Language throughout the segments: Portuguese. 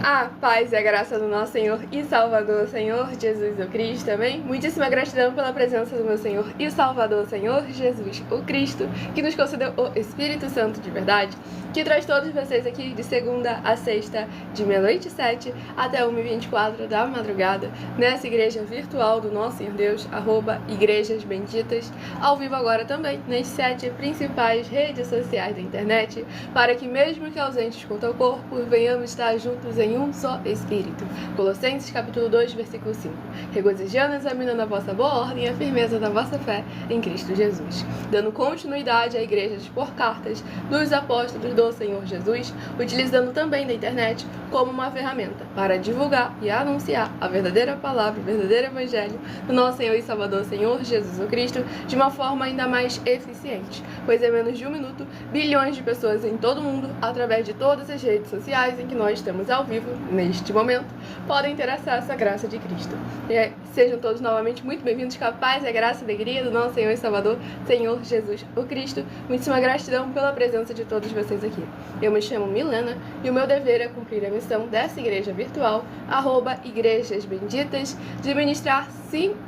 A paz e a graça do nosso Senhor e Salvador, Senhor Jesus o Cristo, amém? Muitíssima gratidão pela presença do meu Senhor e Salvador, Senhor Jesus o Cristo, que nos concedeu o Espírito Santo de verdade, que traz todos vocês aqui de segunda a sexta, de meia-noite e 7 até 1h24 da madrugada, nessa igreja virtual do nosso Senhor Deus, @Igrejas Benditas, ao vivo agora também nas 7 principais redes sociais da internet, para que mesmo que ausentes quanto ao corpo, venhamos estar juntos em um só Espírito. Colossenses capítulo 2, versículo 5. Regozijando e examinando a vossa boa ordem e a firmeza da vossa fé em Cristo Jesus. Dando continuidade à igreja por cartas dos apóstolos do Senhor Jesus, utilizando também da internet como uma ferramenta para divulgar e anunciar a verdadeira palavra, o verdadeiro evangelho do nosso Senhor e Salvador, Senhor Jesus o Cristo, de uma forma ainda mais eficiente, pois em menos de um minuto, bilhões de pessoas em todo o mundo, através de todas as redes sociais em que nós estamos ao vivo, neste momento, podem ter acesso à graça de Cristo. E sejam todos novamente muito bem-vindos com a paz e a graça e a alegria do nosso Senhor e Salvador, Senhor Jesus o Cristo. Muitíssima gratidão pela presença de todos vocês aqui. Eu me chamo Milena e o meu dever é cumprir a missão dessa igreja virtual, @Igrejas Benditas, de ministrar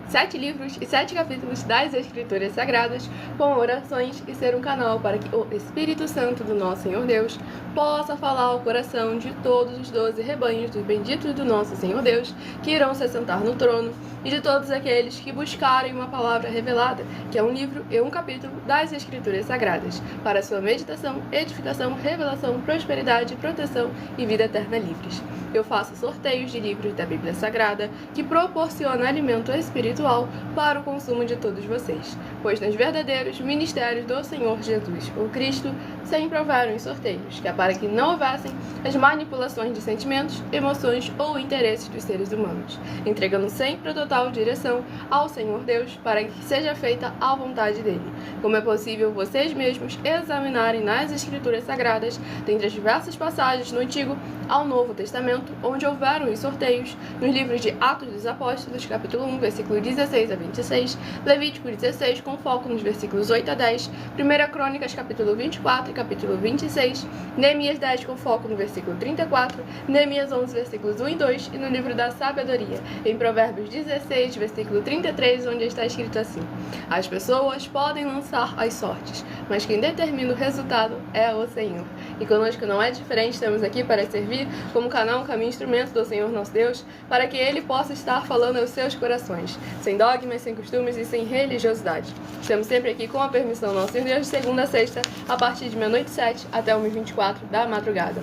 7 livros e 7 capítulos das Escrituras Sagradas com orações e ser um canal para que o Espírito Santo do nosso Senhor Deus possa falar ao coração de todos os 12 rebanhos dos benditos do nosso Senhor Deus que irão se assentar no trono e de todos aqueles que buscarem uma palavra revelada, que é um livro e um capítulo das Escrituras Sagradas, para sua meditação, edificação, revelação, prosperidade, proteção e vida eterna livres. Eu faço sorteios de livros da Bíblia Sagrada que proporcionam alimento espiritual para o consumo de todos vocês, pois nos verdadeiros ministérios do Senhor Jesus, o Cristo, sempre houveram os sorteios, que é para que não houvessem as manipulações de sentimentos, emoções ou interesses dos seres humanos, entregando sempre a total direção ao Senhor Deus para que seja feita a vontade dele. Como é possível vocês mesmos examinarem nas Escrituras Sagradas, dentre as diversas passagens no Antigo ao Novo Testamento, onde houveram os sorteios, nos livros de Atos dos Apóstolos, capítulo 1, versículo 16 a 26, Levítico 16, com foco nos versículos 8 a 10, 1 Crônicas, capítulo 24 e capítulo 26, Neemias 10, com foco no versículo 34, Neemias 11, versículos 1 e 2, e no livro da Sabedoria, em Provérbios 16, versículo 33, onde está escrito assim: as pessoas podem lançar as sortes, mas quem determina o resultado é o Senhor. E conosco não é diferente, estamos aqui para servir como canal, caminho, instrumento do Senhor nosso Deus, para que Ele possa estar falando aos seus corações, sem dogmas, sem costumes e sem religiosidade. Estamos sempre aqui com a permissão do nosso Senhor Deus, de segunda a sexta, a partir de meia-noite e 7 até 1h24 da madrugada.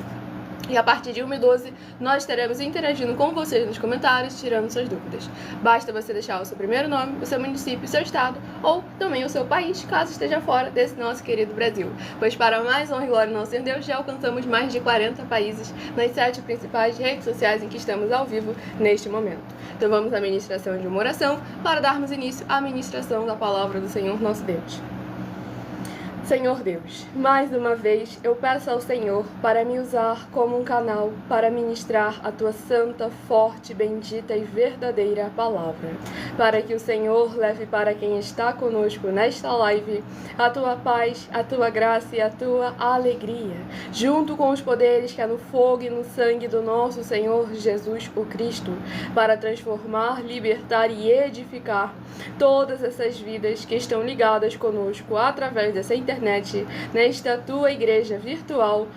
E a partir de 1h12, nós estaremos interagindo com vocês nos comentários, tirando suas dúvidas. Basta você deixar o seu primeiro nome, o seu município, o seu estado, ou também o seu país, caso esteja fora desse nosso querido Brasil. Pois para mais honra e glória do nosso Senhor Deus, já alcançamos mais de 40 países nas 7 principais redes sociais em que estamos ao vivo neste momento. Então vamos à ministração de uma oração para darmos início à ministração da palavra do Senhor nosso Deus. Senhor Deus, mais uma vez eu peço ao Senhor para me usar como um canal para ministrar a Tua santa, forte, bendita e verdadeira palavra, para que o Senhor leve para quem está conosco nesta live a Tua paz, a Tua graça e a Tua alegria, junto com os poderes que há no fogo e no sangue do nosso Senhor Jesus o Cristo, para transformar, libertar e edificar todas essas vidas que estão ligadas conosco através dessa internet, nesta tua igreja virtual,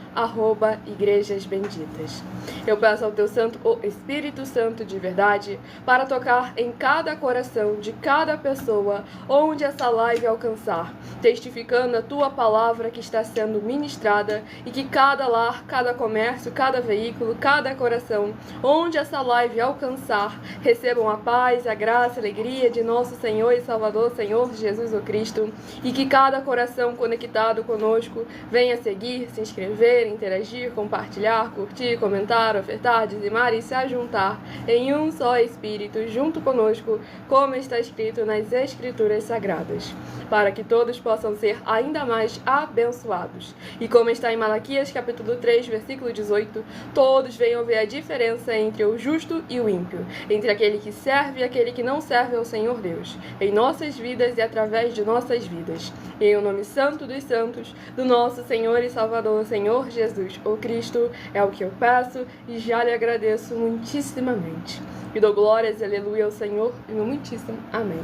@Igrejas Benditas. Eu peço ao teu santo, o Espírito Santo de verdade, para tocar em cada coração de cada pessoa onde essa live alcançar, testificando a tua palavra que está sendo ministrada, e que cada lar, cada comércio, cada veículo, cada coração onde essa live alcançar, recebam a paz, a graça, a alegria de nosso Senhor e Salvador, Senhor Jesus o Cristo, e que cada coração conectado conosco venha seguir, se inscrever, interagir, compartilhar, curtir, comentar, ofertar, dizimar e se ajuntar em um só Espírito junto conosco, como está escrito nas Escrituras Sagradas, para que todos possam ser ainda mais abençoados. E como está em Malaquias capítulo 3, versículo 18, todos venham ver a diferença entre o justo e o ímpio, entre aquele que serve e aquele que não serve ao Senhor Deus, em nossas vidas e através de nossas vidas. Em o nome santo Santo dos Santos, do nosso Senhor e Salvador, Senhor Jesus, o Cristo, é o que eu peço e já lhe agradeço muitíssimamente. E dou glórias, aleluia, ao Senhor, e meu muitíssimo amém.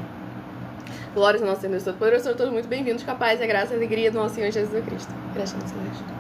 Glórias ao nosso Senhor Deus Todo-Poderoso, sejam todos muito bem-vindos, com a paz, a graça e a alegria do nosso Senhor Jesus Cristo. Graças a Deus.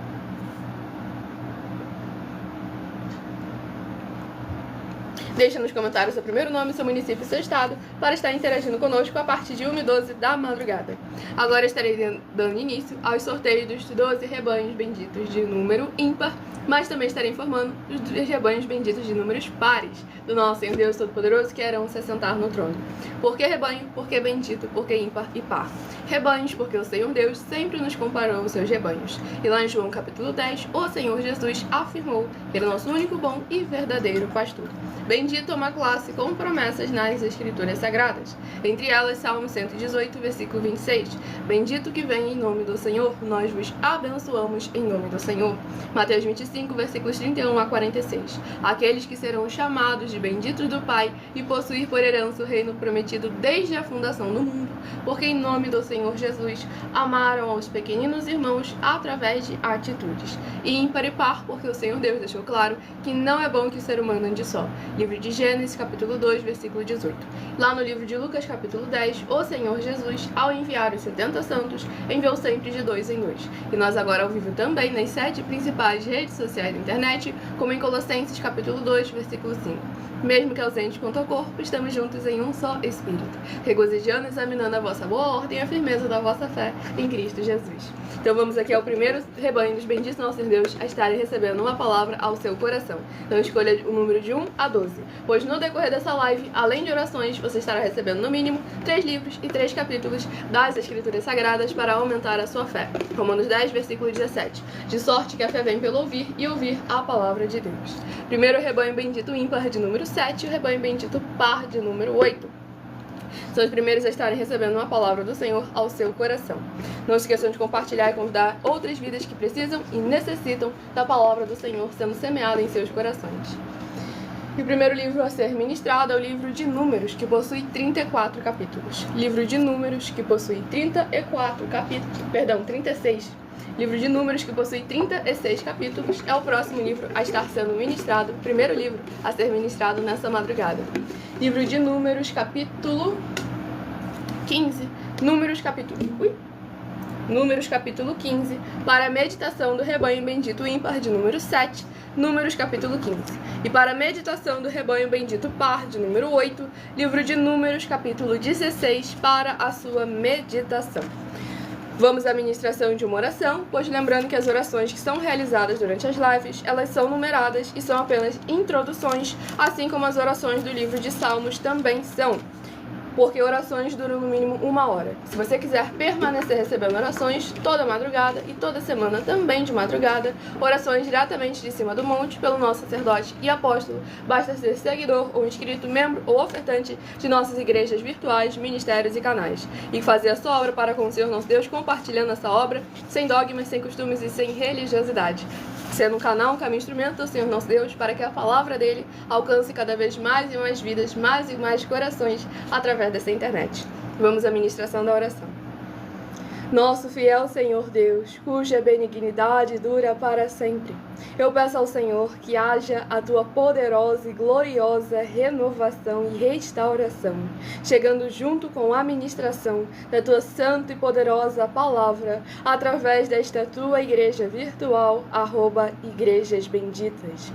Deixe nos comentários seu primeiro nome, seu município e seu estado para estar interagindo conosco a partir de 1h12 da madrugada. Agora estarei dando início aos sorteios dos 12 rebanhos benditos de número ímpar, mas também estarei informando os rebanhos benditos de números pares do nosso Senhor Deus Todo-Poderoso que irão se assentar no trono. Por que rebanho? Porque bendito, porque ímpar e par. Rebanhos, porque o Senhor Deus sempre nos comparou os seus rebanhos. E lá em João capítulo 10, o Senhor Jesus afirmou que ele é o nosso único bom e verdadeiro pastor. Bendito é uma classe com promessas nas Escrituras Sagradas. Entre elas, Salmo 118, versículo 26. Bendito que vem em nome do Senhor, nós vos abençoamos em nome do Senhor. Mateus 25, versículos 31 a 46. Aqueles que serão chamados de benditos do Pai e possuir por herança o reino prometido desde a fundação do mundo, porque em nome do Senhor Jesus amaram aos pequeninos irmãos através de atitudes. E ímpar e par, porque o Senhor Deus deixou claro que não é bom que o ser humano ande só. Livro de Gênesis, capítulo 2, versículo 18. Lá no livro de Lucas, capítulo 10, o Senhor Jesus, ao enviar os 70 santos, enviou sempre de 2 em 2. E nós agora ao vivo também nas 7 principais redes sociais da internet, como em Colossenses, capítulo 2, versículo 5. Mesmo que ausentes quanto ao corpo, estamos juntos em um só Espírito, regozijando e examinando a vossa boa ordem e a firmeza da vossa fé em Cristo Jesus. Então vamos aqui ao primeiro rebanho dos benditos nosso Senhor Deus a estarem recebendo uma palavra ao seu coração. Então escolha o número de 1 a 12, pois no decorrer dessa live, além de orações, você estará recebendo no mínimo 3 livros e 3 capítulos das Escrituras Sagradas para aumentar a sua fé. Romanos 10, versículo 17. De sorte que a fé vem pelo ouvir e ouvir a palavra de Deus. Primeiro rebanho bendito ímpar de número 7 e o rebanho bendito par de número 8. São os primeiros a estarem recebendo uma palavra do Senhor ao seu coração. Não esqueçam de compartilhar e convidar outras vidas que precisam e necessitam da palavra do Senhor sendo semeada em seus corações. E o primeiro livro a ser ministrado é o livro de Números, que possui 34 capítulos. Livro de Números, que possui 36. Livro de Números, que possui 36 capítulos, é o próximo livro a estar sendo ministrado, o primeiro livro a ser ministrado nessa madrugada. Livro de Números, capítulo 15. Números, capítulo 15, para a meditação do rebanho bendito ímpar de número 7, Números, capítulo 15. E para a meditação do rebanho bendito par de número 8, livro de Números, capítulo 16, para a sua meditação. Vamos à ministração de uma oração, pois lembrando que as orações que são realizadas durante as lives, elas são numeradas e são apenas introduções, assim como as orações do livro de Salmos também são, porque orações duram no mínimo 1 hora. Se você quiser permanecer recebendo orações toda madrugada e toda semana também de madrugada, orações diretamente de cima do monte pelo nosso sacerdote e apóstolo, basta ser seguidor ou inscrito, membro ou ofertante de nossas igrejas virtuais, ministérios e canais, e fazer a sua obra para com o Senhor nosso Deus, compartilhando essa obra sem dogmas, sem costumes e sem religiosidade, sendo um canal, um caminho, instrumento do Senhor nosso Deus, para que a palavra dele alcance cada vez mais e mais vidas, mais e mais corações através dessa internet. Vamos à ministração da oração. Nosso fiel Senhor Deus, cuja benignidade dura para sempre, eu peço ao Senhor que haja a tua poderosa e gloriosa renovação e restauração, chegando junto com a ministração da tua santa e poderosa palavra, através desta tua igreja virtual, @igrejas benditas.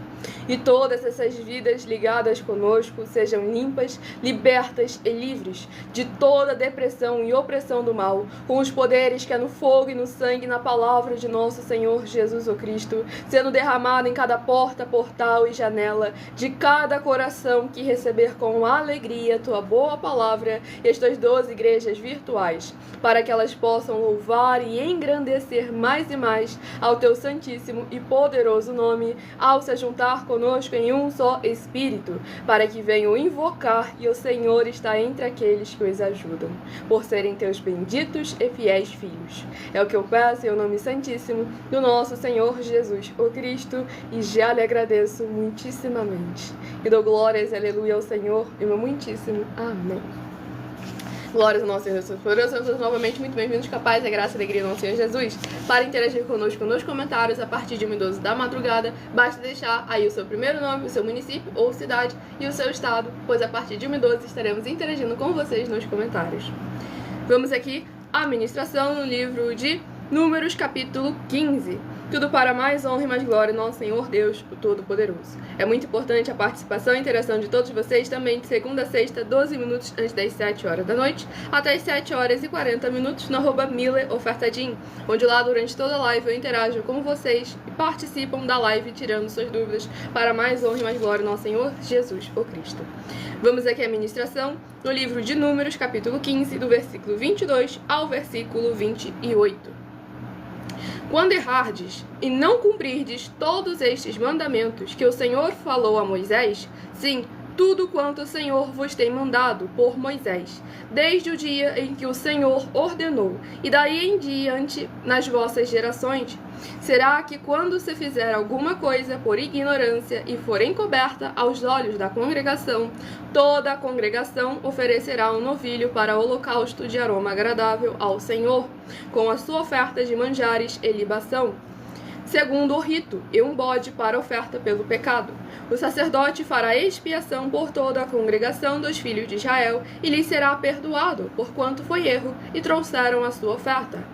E todas essas vidas ligadas conosco sejam limpas, libertas e livres de toda depressão e opressão do mal, com os poderes que é no fogo e no sangue e na palavra de nosso Senhor Jesus o Cristo, sendo derramado em cada porta, portal e janela de cada coração que receber com alegria tua boa palavra e as tuas 12 igrejas virtuais, para que elas possam louvar e engrandecer mais e mais ao teu santíssimo e poderoso nome, ao se juntar conosco em um só Espírito, para que venham invocar e o Senhor está entre aqueles que os ajudam, por serem teus benditos e fiéis filhos. É o que eu peço em o nome santíssimo do nosso Senhor Jesus, o Cristo, e já lhe agradeço muitíssimamente. E dou glórias, aleluia, ao Senhor, e meu muitíssimo amém. Glórias ao nosso Senhor Jesus poderoso. Sejam todos novamente muito bem-vindos, capaz, a graça e a alegria do nosso Senhor Jesus. Para interagir conosco nos comentários a partir de 1h12 da madrugada, basta deixar aí o seu primeiro nome, o seu município ou cidade e o seu estado, pois a partir de 1h12 estaremos interagindo com vocês nos comentários. Vamos aqui à ministração no livro de Números, capítulo 15. Tudo para mais honra e mais glória, nosso Senhor Deus, o Todo-Poderoso. É muito importante a participação e interação de todos vocês também de segunda a sexta, 12 minutos antes das 7 horas da noite, até as 7 horas e 40 minutos no @MillerOfertadim, onde lá durante toda a live eu interajo com vocês e participam da live tirando suas dúvidas para mais honra e mais glória, nosso Senhor Jesus, o Cristo. Vamos aqui à ministração no livro de Números, capítulo 15, do versículo 22 ao versículo 28. Quando errardes e não cumprirdes todos estes mandamentos que o Senhor falou a Moisés, sim, tudo quanto o Senhor vos tem mandado por Moisés, desde o dia em que o Senhor ordenou, e daí em diante nas vossas gerações, será que quando se fizer alguma coisa por ignorância e for encoberta aos olhos da congregação, toda a congregação oferecerá um novilho para holocausto de aroma agradável ao Senhor, com a sua oferta de manjares e libação, segundo o rito, e um bode para oferta pelo pecado. O sacerdote fará expiação por toda a congregação dos filhos de Israel, e lhes será perdoado, porquanto foi erro, e trouxeram a sua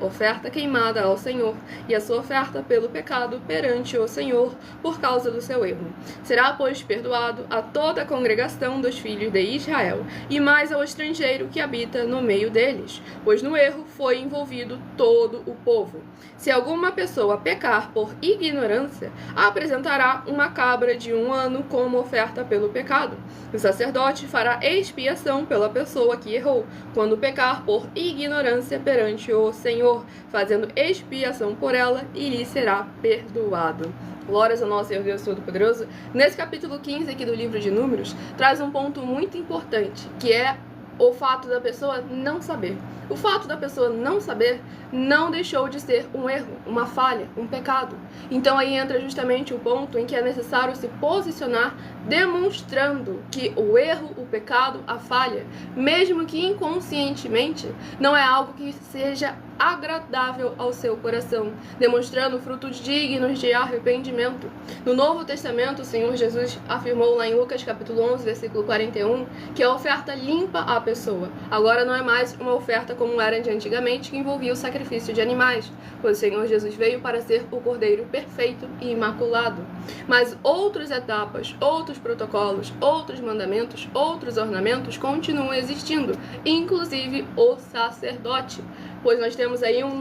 oferta queimada ao Senhor, e a sua oferta pelo pecado perante o Senhor, por causa do seu erro. Será, pois, perdoado a toda a congregação dos filhos de Israel, e mais ao estrangeiro que habita no meio deles, pois no erro foi envolvido todo o povo. Se alguma pessoa pecar por ignorância, apresentará uma cabra de 1 ano como oferta pelo pecado. O sacerdote fará expiação pela pessoa que errou, quando pecar por ignorância perante o Senhor, fazendo expiação por ela, e lhe será perdoado. Glórias ao nosso Senhor Deus Todo-Poderoso. Nesse capítulo 15 aqui do livro de Números, traz um ponto muito importante, que é o fato da pessoa não saber. O fato da pessoa não saber não deixou de ser um erro, uma falha, um pecado. Então aí entra justamente o ponto em que é necessário se posicionar demonstrando que o erro, o pecado, a falha, mesmo que inconscientemente, não é algo que seja agradável ao seu coração, demonstrando frutos dignos de arrependimento. No Novo Testamento, o Senhor Jesus afirmou lá em Lucas capítulo 11, versículo 41, que a oferta limpa a pessoa. Agora não é mais uma oferta como era de antigamente, que envolvia o sacrifício de animais, pois o Senhor Jesus veio para ser o Cordeiro perfeito e imaculado. Mas outras etapas, outros protocolos, outros mandamentos, outros ornamentos continuam existindo, inclusive o sacerdote, pois nós temos aí um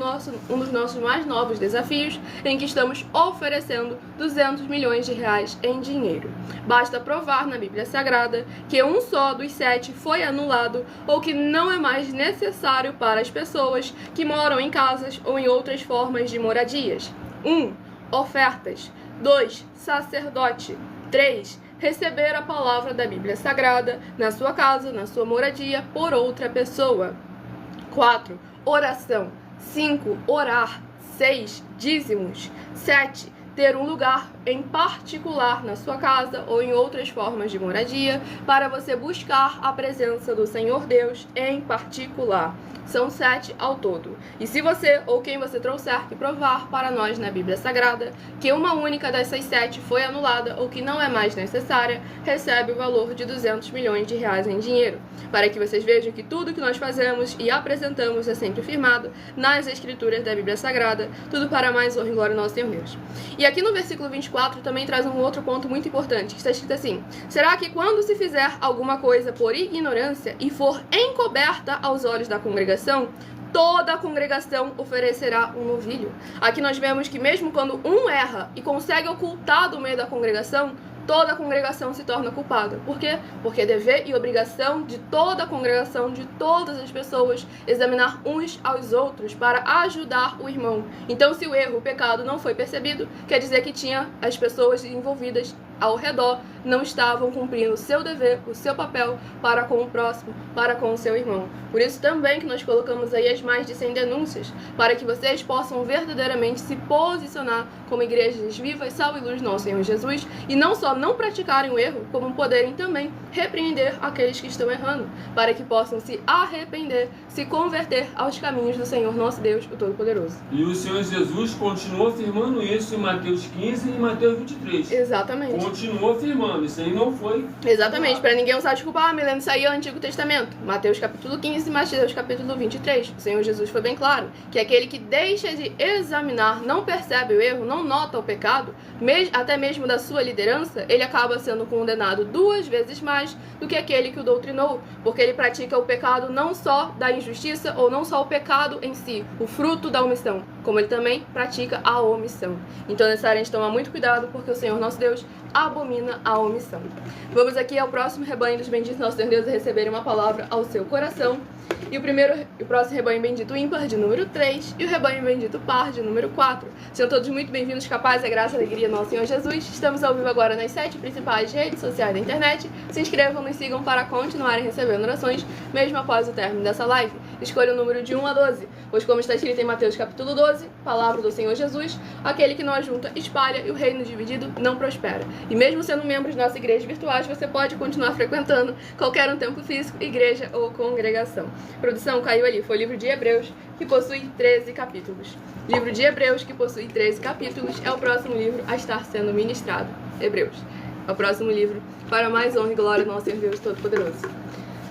dos nossos mais novos desafios, em que estamos oferecendo 200 milhões de reais em dinheiro. Basta provar na Bíblia Sagrada que um só dos 7 foi anulado, ou que não é mais necessário para as pessoas que moram em casas ou em outras formas de moradias. 1. Ofertas. 2. Sacerdote. 3. Receber a palavra da Bíblia Sagrada na sua casa, na sua moradia, por outra pessoa. 4. Oração. 5. Orar. 6. Dízimos. 7. Ter um lugar em particular na sua casa ou em outras formas de moradia para você buscar a presença do Senhor Deus em particular. São 7 ao todo. E se você ou quem você trouxer que provar para nós na Bíblia Sagrada que uma única dessas 7 foi anulada ou que não é mais necessária, recebe o valor de 200 milhões de reais em dinheiro. Para que vocês vejam que tudo que nós fazemos e apresentamos é sempre firmado nas Escrituras da Bíblia Sagrada, tudo para mais honra e glória ao nosso Senhor Deus. E aqui no versículo 24 também traz um outro ponto muito importante, que está escrito assim: será que quando se fizer alguma coisa por ignorância e for encoberta aos olhos da congregação, toda a congregação oferecerá um novilho? Aqui nós vemos que mesmo quando um erra e consegue ocultar do meio da congregação, toda a congregação se torna culpada. Por quê? Porque é dever e obrigação de toda a congregação, de todas as pessoas, examinar uns aos outros para ajudar o irmão. Então, se o erro, o pecado não foi percebido, quer dizer que tinha as pessoas envolvidas ao redor não estavam cumprindo o seu dever, o seu papel para com o próximo, para com o seu irmão. Por isso também que nós colocamos aí as mais de 100 denúncias, para que vocês possam verdadeiramente se posicionar como igrejas vivas, sal e luz do nosso Senhor Jesus, e não só não praticarem o erro, como poderem também repreender aqueles que estão errando, para que possam se arrepender, se converter aos caminhos do Senhor nosso Deus, o Todo-Poderoso. E o Senhor Jesus continuou afirmando isso em Mateus 15 e em Mateus 23. Exatamente. Continuou afirmando, isso aí não foi... Exatamente, para ninguém usar desculpa, Milena, isso aí é o Antigo Testamento. Mateus capítulo 15 e Mateus capítulo 23. O Senhor Jesus foi bem claro que aquele que deixa de examinar, não percebe o erro, não nota o pecado, até mesmo da sua liderança, ele acaba sendo condenado 2 vezes mais do que aquele que o doutrinou, porque ele pratica o pecado não só da injustiça ou não só o pecado em si, o fruto da omissão, como ele também pratica a omissão. Então é necessário a gente tomar muito cuidado, porque o Senhor nosso Deus abomina a omissão. Vamos aqui ao próximo rebanho dos benditos nosso Deus a receberem uma palavra ao seu coração. E o próximo rebanho bendito ímpar, de número 3, e o rebanho bendito par, de número 4. Sejam todos muito bem-vindos, capazes, a graça e a alegria do nosso Senhor Jesus. Estamos ao vivo agora nas 7 principais redes sociais da internet. Se inscrevam, nos sigam para continuarem recebendo orações, mesmo após o término dessa live. Escolha o número de 1 a 12, pois como está escrito em Mateus capítulo 12, palavra do Senhor Jesus, aquele que não ajunta, espalha, e o reino dividido não prospera. E mesmo sendo membro de nossa igreja virtual, você pode continuar frequentando qualquer um templo físico, igreja ou congregação. Produção, caiu ali, foi o livro de Hebreus, que possui 13 capítulos. Livro de Hebreus, que possui 13 capítulos, é o próximo livro a estar sendo ministrado. Hebreus. É o próximo livro para mais honra e glória do nosso Senhor Deus Todo-Poderoso.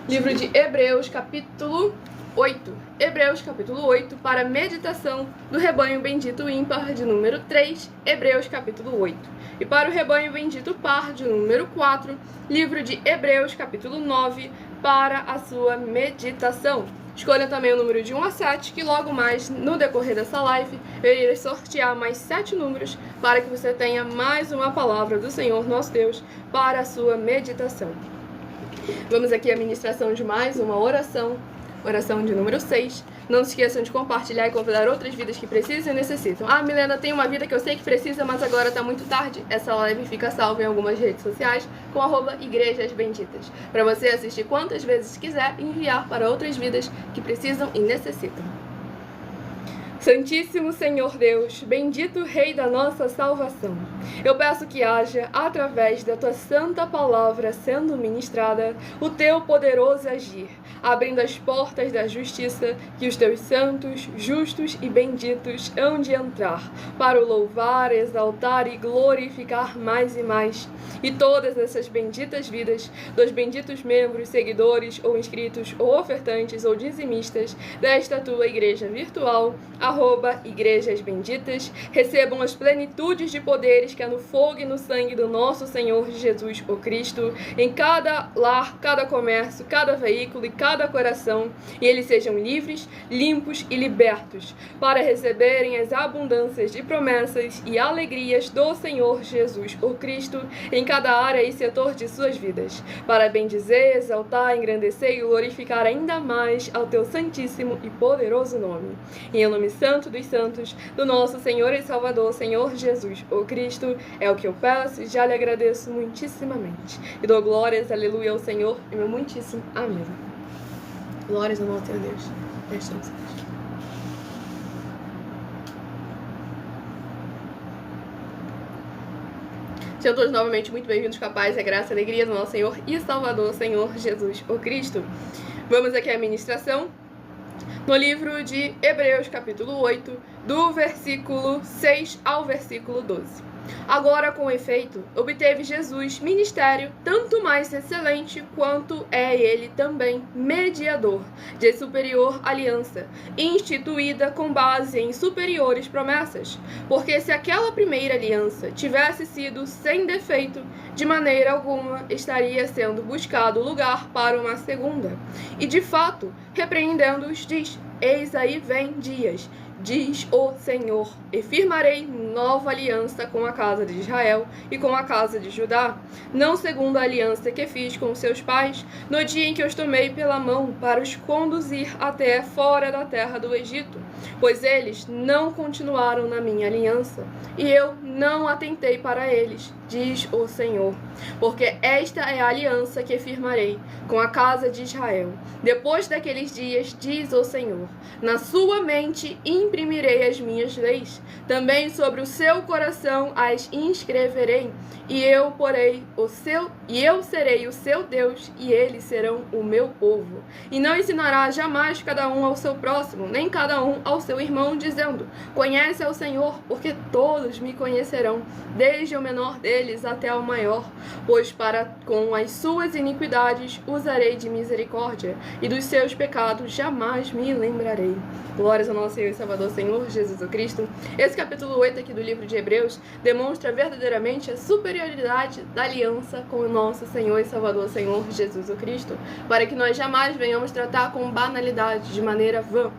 Livro de Hebreus, capítulo 8. Hebreus, capítulo 8, para meditação do rebanho bendito ímpar, de número 3, Hebreus, capítulo 8. E para o rebanho bendito par, de número 4, livro de Hebreus, capítulo 9, para a sua meditação. Escolha também o número de 1 a 7, que logo mais, no decorrer dessa live, eu irei sortear mais 7 números para que você tenha mais uma palavra do Senhor nosso Deus para a sua meditação. Vamos aqui à ministração de mais uma oração. Oração de número 6. Não se esqueçam de compartilhar e convidar outras vidas que precisam e necessitam. Ah, Milena, tem uma vida que eu sei que precisa, mas agora tá muito tarde. Essa live fica salva em algumas redes sociais com @Igrejas Benditas, para você assistir quantas vezes quiser e enviar para outras vidas que precisam e necessitam. Santíssimo Senhor Deus, bendito Rei da nossa salvação, eu peço que haja, através da Tua santa palavra sendo ministrada, o Teu poderoso agir, abrindo as portas da justiça que os Teus santos, justos e benditos hão de entrar, para o louvar, exaltar e glorificar mais e mais. E todas essas benditas vidas, dos benditos membros, seguidores ou inscritos, ou ofertantes ou dizimistas desta Tua igreja virtual, @Igrejas Benditas, recebam as plenitudes de poderes que há no fogo e no sangue do nosso Senhor Jesus, o Cristo, em cada lar, cada comércio, cada veículo e cada coração, e eles sejam livres, limpos e libertos, para receberem as abundâncias de promessas e alegrias do Senhor Jesus, o Cristo, em cada área e setor de suas vidas, para bendizer, exaltar, engrandecer e glorificar ainda mais ao Teu santíssimo e poderoso nome. E em nome santo dos santos, do nosso Senhor e Salvador, Senhor Jesus, o Cristo, é o que eu peço e já lhe agradeço muitíssimamente. E dou glórias, aleluia, ao Senhor, e meu muitíssimo amém. Glórias ao nosso Senhor Deus. Prestamos. Sejam todos novamente muito bem-vindos com a paz e a graça e a alegria do nosso Senhor e Salvador, Senhor Jesus, o Cristo. Vamos aqui à ministração no livro de Hebreus, capítulo 8, do versículo 6 ao versículo 12. Agora, com efeito, obteve Jesus ministério tanto mais excelente quanto é ele também mediador de superior aliança, instituída com base em superiores promessas. Porque se aquela primeira aliança tivesse sido sem defeito, de maneira alguma estaria sendo buscado lugar para uma segunda. E de fato, repreendendo-os, diz: eis aí vem dias, diz o Senhor, e firmarei nova aliança com a casa de Israel e com a casa de Judá, não segundo a aliança que fiz com seus pais, no dia em que os tomei pela mão para os conduzir até fora da terra do Egito, pois eles não continuaram na minha aliança, e eu não atentei para eles, diz o Senhor. Porque esta é a aliança que firmarei com a casa de Israel. Depois daqueles dias, diz o Senhor, na sua mente imprimirei as minhas leis, também sobre o seu coração as inscreverei, e eu serei o seu Deus, e eles serão o meu povo. E não ensinará jamais cada um ao seu próximo, nem cada um ao seu irmão, dizendo, conhece ao Senhor, porque todos me conhecerão, desde o menor deles até o maior, pois para com as suas iniquidades usarei de misericórdia, e dos seus pecados jamais me lembrarei. Glórias ao nosso Senhor e Salvador, Senhor Jesus Cristo. Esse capítulo 8 aqui do livro de Hebreus demonstra verdadeiramente a superioridade da aliança com o nosso Senhor e Salvador, Senhor Jesus Cristo, para que nós jamais venhamos tratar com banalidade, de maneira vã.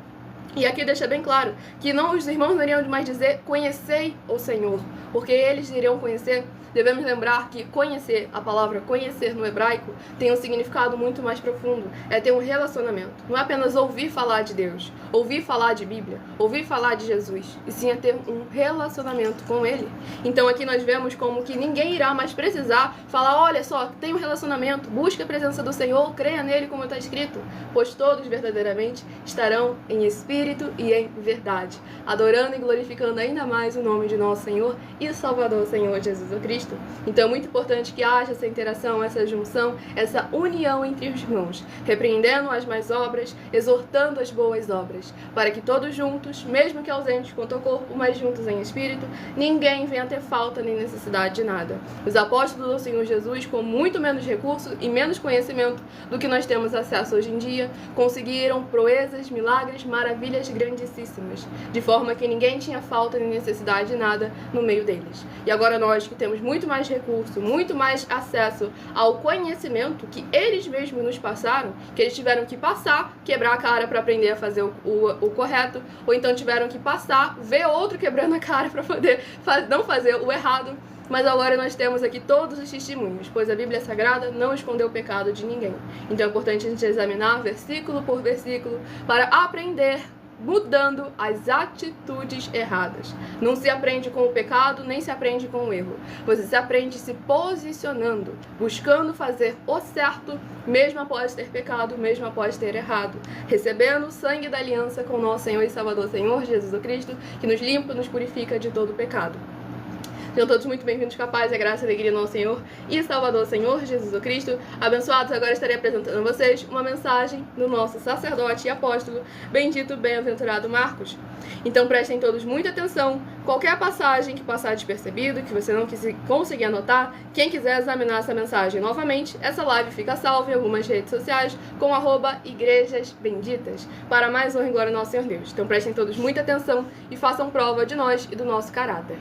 E aqui deixa bem claro que os irmãos não iriam mais dizer conhecei o Senhor, porque eles iriam conhecer. Devemos lembrar que conhecer, a palavra conhecer no hebraico, tem um significado muito mais profundo. É ter um relacionamento. Não é apenas ouvir falar de Deus, ouvir falar de Bíblia, ouvir falar de Jesus, e sim é ter um relacionamento com Ele. Então aqui nós vemos como que ninguém irá mais precisar falar, olha só, tem um relacionamento, busque a presença do Senhor, creia nele como está escrito, pois todos verdadeiramente estarão em espírito e em verdade, adorando e glorificando ainda mais o nome de nosso Senhor e Salvador, Senhor Jesus Cristo. Então é muito importante que haja essa interação, essa junção, essa união entre os irmãos, repreendendo as más obras, exortando as boas obras, para que todos juntos, mesmo que ausentes quanto ao corpo, mas juntos em espírito, ninguém venha ter falta nem necessidade de nada. Os apóstolos do Senhor Jesus, com muito menos recursos e menos conhecimento do que nós temos acesso hoje em dia, conseguiram proezas, milagres, maravilhas grandíssimas, de forma que ninguém tinha falta nem necessidade de nada no meio deles. E agora nós que temos muito mais recurso, muito mais acesso ao conhecimento que eles mesmos nos passaram, que eles tiveram que passar, quebrar a cara para aprender a fazer o correto, ou então tiveram que passar, ver outro quebrando a cara para poder não fazer o errado. Mas agora nós temos aqui todos os testemunhos, pois a Bíblia Sagrada não escondeu o pecado de ninguém. Então é importante a gente examinar versículo por versículo para aprender mudando as atitudes erradas. Não se aprende com o pecado, nem se aprende com o erro. Você se aprende se posicionando, buscando fazer o certo, mesmo após ter pecado, mesmo após ter errado. Recebendo o sangue da aliança com o nosso Senhor e Salvador, Senhor Jesus Cristo, que nos limpa, nos purifica de todo o pecado. Sejam todos muito bem-vindos com a paz, a graça e a alegria do nosso Senhor e Salvador, Senhor Jesus Cristo. Abençoados, agora estarei apresentando a vocês uma mensagem do nosso sacerdote e apóstolo, bendito, bem-aventurado Marcos. Então prestem todos muita atenção. Qualquer passagem que passar despercebido, que você não conseguir anotar, quem quiser examinar essa mensagem novamente, essa live fica salva em algumas redes sociais com @igrejasbenditas, para mais honra e glória ao nosso Senhor Deus. Então prestem todos muita atenção e façam prova de nós e do nosso caráter.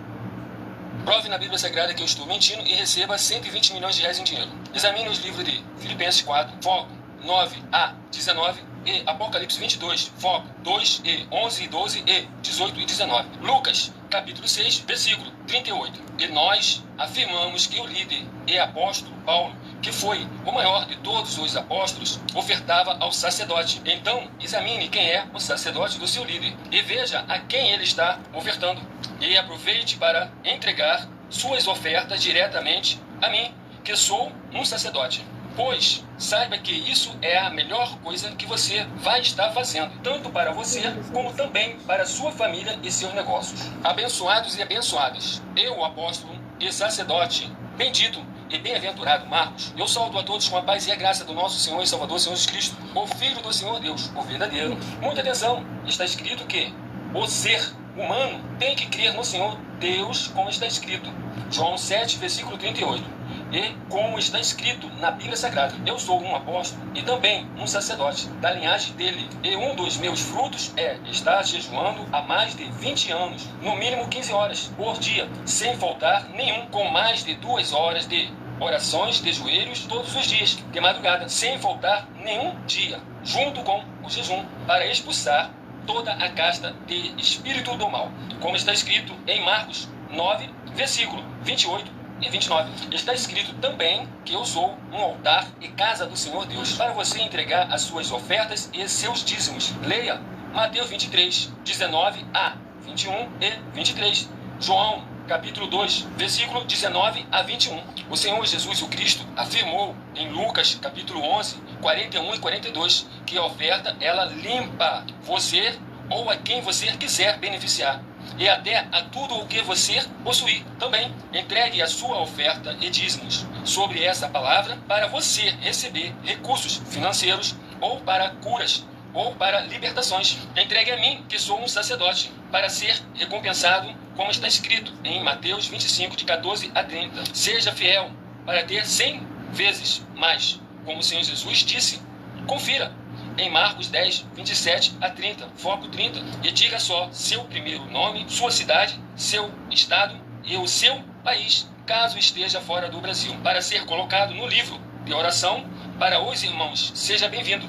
Prove na Bíblia Sagrada que eu estou mentindo e receba 120 milhões de reais em dinheiro. Examine os livros de Filipenses 4, foco 9 a 19 e Apocalipse 22, foco 2 e 11 e 12 e 18 e 19. Lucas, capítulo 6, versículo 38. E nós afirmamos que o líder e apóstolo Paulo, que foi o maior de todos os apóstolos, ofertava ao sacerdote. Então, examine quem é o sacerdote do seu líder e veja a quem ele está ofertando. E aproveite para entregar suas ofertas diretamente a mim, que sou um sacerdote. Pois saiba que isso é a melhor coisa que você vai estar fazendo, tanto para você como também para sua família e seus negócios. Abençoados e abençoadas, eu, apóstolo e sacerdote, bendito e bem-aventurado Marcos, eu saúdo a todos com a paz e a graça do nosso Senhor e Salvador, Senhor Jesus Cristo, o Filho do Senhor Deus, o verdadeiro. Muita atenção, está escrito que o ser humano tem que crer no Senhor Deus, como está escrito. João 7, versículo 38. E como está escrito na Bíblia Sagrada, eu sou um apóstolo e também um sacerdote da linhagem dele. E um dos meus frutos é estar jejuando há mais de 20 anos, no mínimo 15 horas por dia, sem faltar nenhum, com mais de 2 horas de orações de joelhos todos os dias, de madrugada, sem faltar nenhum dia, junto com o jejum, para expulsar toda a casta de espírito do mal, como está escrito em Marcos 9, versículo 28 e 29. Está escrito também que eu sou um altar e casa do Senhor Deus, para você entregar as suas ofertas e seus dízimos. Leia Mateus 23, 19 a 21 e 23. João, capítulo 2, versículo 19 a 21. O Senhor Jesus, o Cristo, afirmou em Lucas, capítulo 11, 41 e 42, que a oferta, ela limpa você ou a quem você quiser beneficiar, e até a tudo o que você possuir. Também entregue a sua oferta e dízimos sobre essa palavra para você receber recursos financeiros ou para curas ou para libertações. Entregue a mim, que sou um sacerdote, para ser recompensado, como está escrito em Mateus 25, de 14 a 30. Seja fiel para ter 100 vezes mais, como o Senhor Jesus disse. Confira em Marcos 10, 27 a 30, foco 30, e diga só seu primeiro nome, sua cidade, seu estado e o seu país, caso esteja fora do Brasil, para ser colocado no livro de oração para os irmãos. Seja bem-vindo.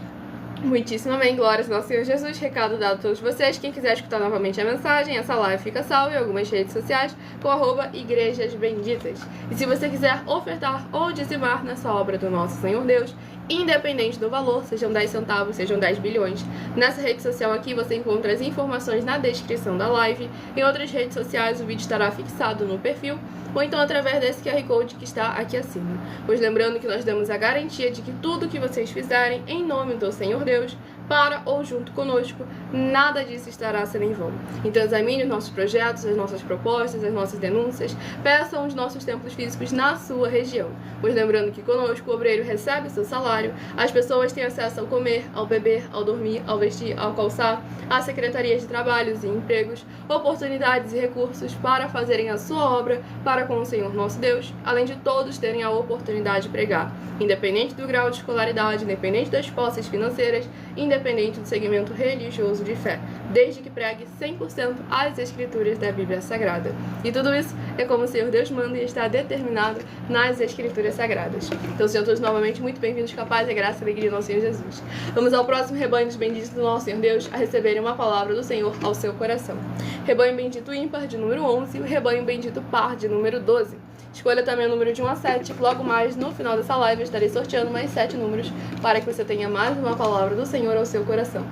Muitíssimo amém, glórias ao nosso Senhor Jesus. Recado dado a todos vocês. Quem quiser escutar novamente a mensagem, essa live fica salva em algumas redes sociais com @Igrejas Benditas. E se você quiser ofertar ou dizimar nessa obra do nosso Senhor Deus, independente do valor, sejam 10 centavos, sejam 10 bilhões, nessa rede social aqui você encontra as informações na descrição da live. Em outras redes sociais o vídeo estará fixado no perfil, ou então através desse QR Code que está aqui acima. Pois lembrando que nós damos a garantia de que tudo que vocês fizerem em nome do Senhor Deus, para ou junto conosco, nada disso estará sendo em vão. Então examine os nossos projetos, as nossas propostas, as nossas denúncias, peçam os nossos templos físicos na sua região. Pois lembrando que conosco o obreiro recebe o seu salário, as pessoas têm acesso ao comer, ao beber, ao dormir, ao vestir, ao calçar, às secretarias de trabalhos e empregos, oportunidades e recursos para fazerem a sua obra para com o Senhor nosso Deus, além de todos terem a oportunidade de pregar, independente do grau de escolaridade, independente das posses financeiras, independente do segmento religioso de fé, desde que pregue 100% as escrituras da Bíblia Sagrada. E tudo isso é como o Senhor Deus manda e está determinado nas escrituras sagradas. Então sejam todos novamente muito bem-vindos com a paz e a graça e a alegria do nosso Senhor Jesus. Vamos ao próximo rebanho dos benditos do nosso Senhor Deus a receberem uma palavra do Senhor ao seu coração. Rebanho bendito ímpar de número 11 e o rebanho bendito par de número 12. Escolha também o número de 1 a 7. Logo mais, no final dessa live, eu estarei sorteando mais 7 números para que você tenha mais uma palavra do Senhor ao seu coração.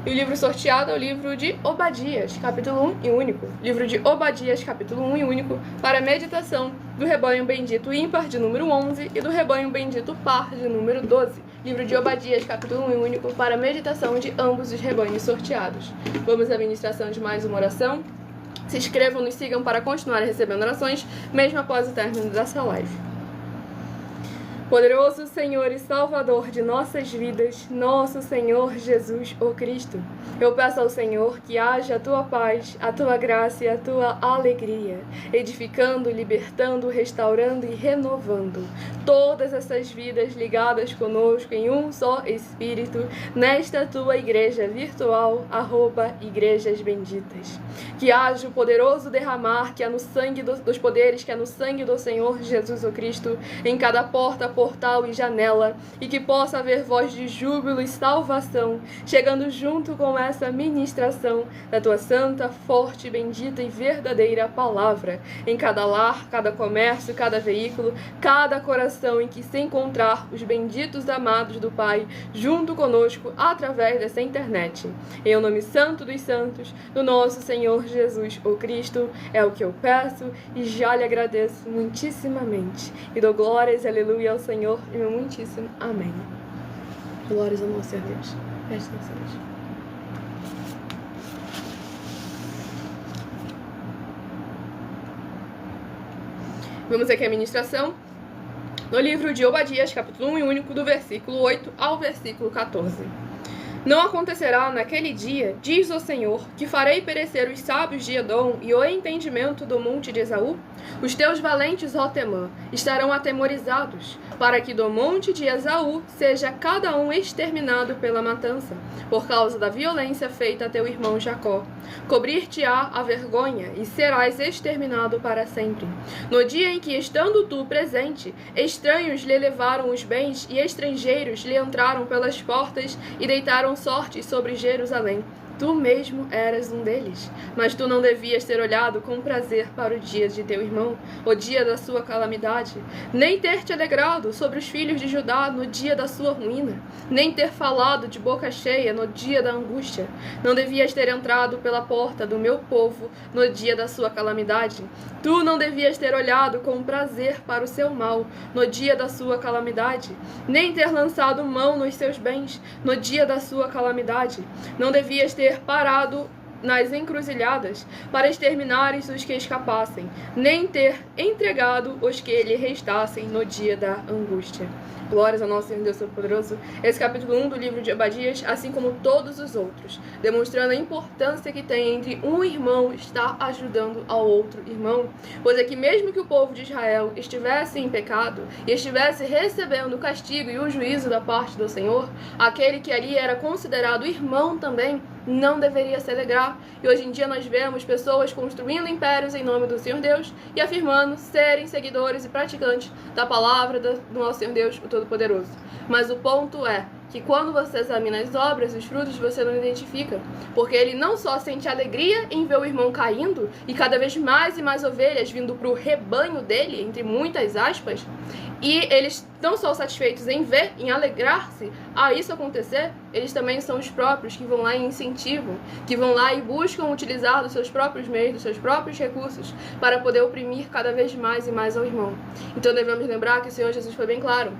E o livro sorteado é o livro de Obadias, capítulo 1 e único. Livro de Obadias, capítulo 1 e único, para a meditação do rebanho bendito ímpar de número 11 e do rebanho bendito par de número 12. Livro de Obadias, capítulo 1 e único, para a meditação de ambos os rebanhos sorteados. Vamos à ministração de mais uma oração. Se inscrevam, nos sigam para continuar recebendo orações, mesmo após o término dessa live. Poderoso Senhor e Salvador de nossas vidas, nosso Senhor Jesus, o Cristo, eu peço ao Senhor que haja a Tua paz, a Tua graça e a Tua alegria, edificando, libertando, restaurando e renovando todas essas vidas ligadas conosco em um só Espírito, nesta Tua igreja virtual, @Igrejas Benditas. Que haja o poderoso derramar que é no sangue dos poderes, que é no sangue do Senhor Jesus, o Cristo, em cada porta, portal e janela, e que possa haver voz de júbilo e salvação, chegando junto com essa ministração da Tua santa, forte, bendita e verdadeira palavra, em cada lar, cada comércio, cada veículo, cada coração em que se encontrar os benditos amados do Pai, junto conosco, através dessa internet. Em o nome santo dos santos, do nosso Senhor Jesus, o Cristo, é o que eu peço e já lhe agradeço muitíssimamente. E dou glórias e aleluia ao Senhor e meu muitíssimo amém. Glórias ao nosso Senhor Deus. Preste atenção. Vamos aqui à ministração no livro de Obadias, capítulo 1 e único, do versículo 8 ao versículo 14. Não acontecerá naquele dia, diz o Senhor, que farei perecer os sábios de Edom e o entendimento do monte de Esaú? Os teus valentes, ó Temã, estarão atemorizados, para que do monte de Esaú seja cada um exterminado pela matança, por causa da violência feita a teu irmão Jacó. Cobrir-te-á a vergonha, e serás exterminado para sempre. No dia em que, estando tu presente, estranhos lhe levaram os bens, e estrangeiros lhe entraram pelas portas e deitaram sorte sobre Jerusalém. Tu mesmo eras um deles, mas tu não devias ter olhado com prazer para o dia de teu irmão, o dia da sua calamidade, nem ter te alegrado sobre os filhos de Judá no dia da sua ruína, nem ter falado de boca cheia no dia da angústia. Não devias ter entrado pela porta do meu povo no dia da sua calamidade. Tu não devias ter olhado com prazer para o seu mal no dia da sua calamidade, nem ter lançado mão nos seus bens no dia da sua calamidade. Não devias ter parado nas encruzilhadas para exterminares os que escapassem, nem ter entregado os que lhe restassem no dia da angústia. Glórias ao nosso Senhor Deus Todo-Poderoso. Esse capítulo 1 do livro de Obadias, assim como todos os outros, demonstrando a importância que tem entre um irmão estar ajudando ao outro irmão, pois é que mesmo que o povo de Israel estivesse em pecado e estivesse recebendo o castigo e o juízo da parte do Senhor, aquele que ali era considerado irmão também não deveria se alegrar. E hoje em dia nós vemos pessoas construindo impérios em nome do Senhor Deus e afirmando serem seguidores e praticantes da palavra do nosso Senhor Deus, o Todo-Poderoso. Mas o ponto é que quando você examina as obras e os frutos, você não identifica. Porque ele não só sente alegria em ver o irmão caindo e cada vez mais e mais ovelhas vindo para o rebanho dele, entre muitas aspas, e eles não são satisfeitos em ver, em alegrar-se a isso acontecer, eles também são os próprios que vão lá e incentivam, que vão lá e buscam utilizar dos seus próprios meios, dos seus próprios recursos, para poder oprimir cada vez mais e mais ao irmão. Então devemos lembrar que o Senhor Jesus foi bem claro.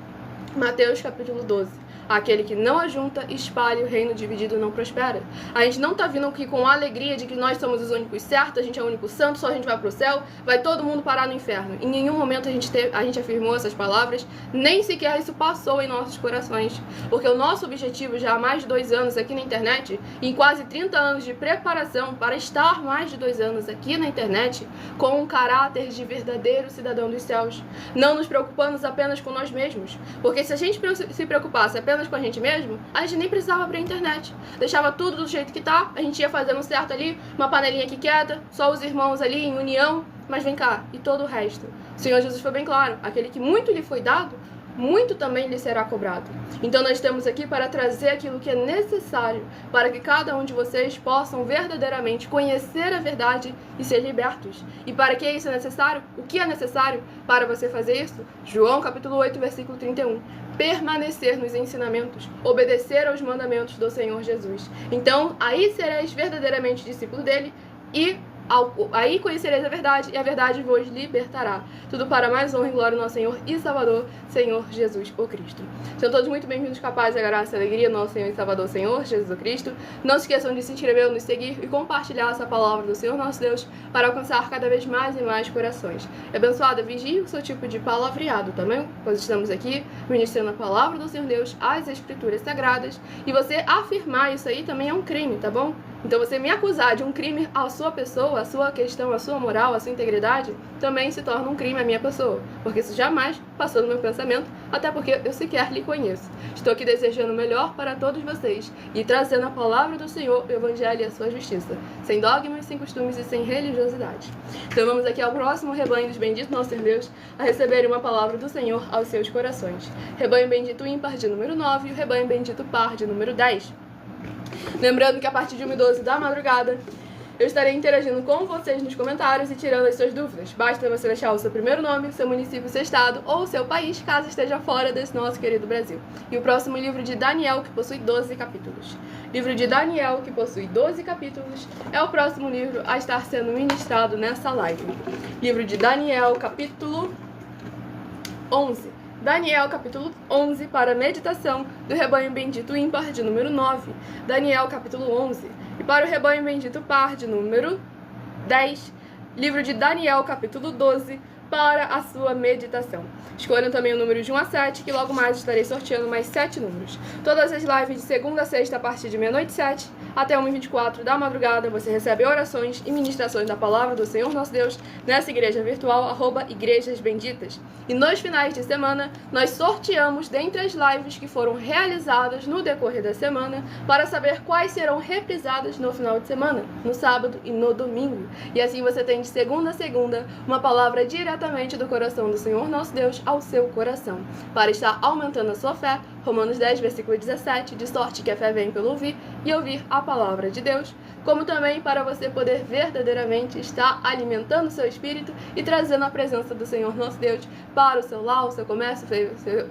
Mateus capítulo 12. Aquele que não ajunta, espalha, o reino dividido não prospera. A gente não tá vindo aqui com a alegria de que nós somos os únicos certos, a gente é o único santo, só a gente vai pro céu, vai todo mundo parar no inferno. Em nenhum momento a gente afirmou essas palavras, nem sequer isso passou em nossos corações. Porque o nosso objetivo já há mais de 2 anos aqui na internet, e em quase 30 anos de preparação para estar mais de 2 anos aqui na internet, com um caráter de verdadeiro cidadão dos céus. Não nos preocupamos apenas com nós mesmos. Porque se a gente se preocupasse apenas com a gente mesmo, a gente nem precisava abrir a internet. Deixava tudo do jeito que tá, a gente ia fazendo certo ali, uma panelinha aqui quieta, só os irmãos ali em união, mas vem cá, e todo o resto. O Senhor Jesus foi bem claro, aquele que muito lhe foi dado, muito também lhe será cobrado. Então nós estamos aqui para trazer aquilo que é necessário para que cada um de vocês possam verdadeiramente conhecer a verdade e ser libertos. E para que isso é necessário? O que é necessário para você fazer isso? João capítulo 8, versículo 31. Permanecer nos ensinamentos, obedecer aos mandamentos do Senhor Jesus. Então aí sereis verdadeiramente discípulos dele e aí conhecereis a verdade, e a verdade vos libertará. Tudo para mais honra e glória do nosso Senhor e Salvador, Senhor Jesus o Cristo. Sejam todos muito bem-vindos, capazes da graça e alegria do nosso Senhor e Salvador, Senhor Jesus o Cristo. Não se esqueçam de se inscrever, nos seguir e compartilhar essa palavra do Senhor nosso Deus para alcançar cada vez mais e mais corações. Abençoada, vigie o seu tipo de palavreado também, pois estamos aqui ministrando a palavra do Senhor Deus, as Escrituras Sagradas, e você afirmar isso aí também é um crime, tá bom? Então você me acusar de um crime à sua pessoa, a sua questão, a sua moral, a sua integridade, também se torna um crime à minha pessoa, porque isso jamais passou no meu pensamento, até porque eu sequer lhe conheço. Estou aqui desejando o melhor para todos vocês e trazendo a palavra do Senhor, o Evangelho e a sua justiça, sem dogmas, sem costumes e sem religiosidade. Então vamos aqui ao próximo rebanho dos benditos nosso Senhor Deus, a receberem uma palavra do Senhor aos seus corações. Rebanho bendito ímpar de número 9 e o rebanho bendito par de número 10. Lembrando que a partir de 1h12 da madrugada, eu estarei interagindo com vocês nos comentários e tirando as suas dúvidas. Basta você deixar o seu primeiro nome, seu município, seu estado ou o seu país, caso esteja fora desse nosso querido Brasil. E o próximo livro de Daniel, que possui 12 capítulos. Livro de Daniel, que possui 12 capítulos, é o próximo livro a estar sendo ministrado nessa live. Livro de Daniel, capítulo 11. Daniel, capítulo 11, para meditação do rebanho bendito ímpar de número 9. Daniel, capítulo 11. E para o rebanho bendito par de número 10. Livro de Daniel, capítulo 12, para a sua meditação. Escolham também o número de 1 a 7, que logo mais estarei sorteando mais 7 números. Todas as lives de segunda a sexta, a partir de meia-noite 7, até 1h24 da madrugada, você recebe orações e ministrações da palavra do Senhor nosso Deus nessa igreja virtual, @Igrejas Benditas. E nos finais de semana, nós sorteamos dentre as lives que foram realizadas no decorrer da semana, para saber quais serão reprisadas no final de semana, no sábado e no domingo. E assim você tem de segunda a segunda uma palavra diretamente diretamente do coração do Senhor nosso Deus ao seu coração, para estar aumentando a sua fé. Romanos 10, versículo 17, de sorte que a fé vem pelo ouvir e ouvir a palavra de Deus, como também para você poder verdadeiramente estar alimentando o seu espírito e trazendo a presença do Senhor nosso Deus para o seu lar, o seu comércio,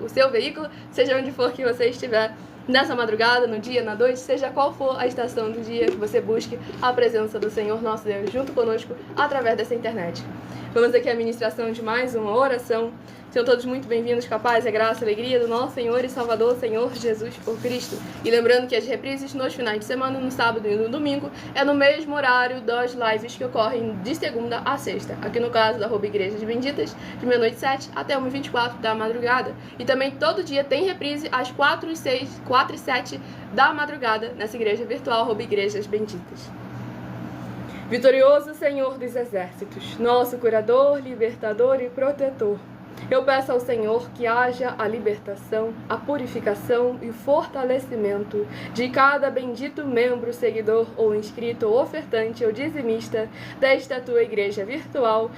o seu veículo, seja onde for que você estiver. Nessa madrugada, no dia, na noite, seja qual for a estação do dia, que você busque a presença do Senhor nosso Deus junto conosco através dessa internet. Vamos aqui à ministração de mais uma oração. Sejam todos muito bem-vindos, com a paz, a graça, a alegria do nosso Senhor e Salvador, Senhor Jesus o Cristo. E lembrando que as reprises nos finais de semana, no sábado e no domingo, é no mesmo horário das lives que ocorrem de segunda a sexta. Aqui no caso da Igrejas Benditas, de meia-noite 7 até 1h24 da madrugada. E também todo dia tem reprise às 4 e 7 da madrugada, nessa igreja virtual Igrejas Benditas. Vitorioso Senhor dos Exércitos, nosso curador, libertador e protetor, eu peço ao Senhor que haja a libertação, a purificação e o fortalecimento de cada bendito membro, seguidor ou inscrito ou ofertante ou dizimista desta tua igreja virtual,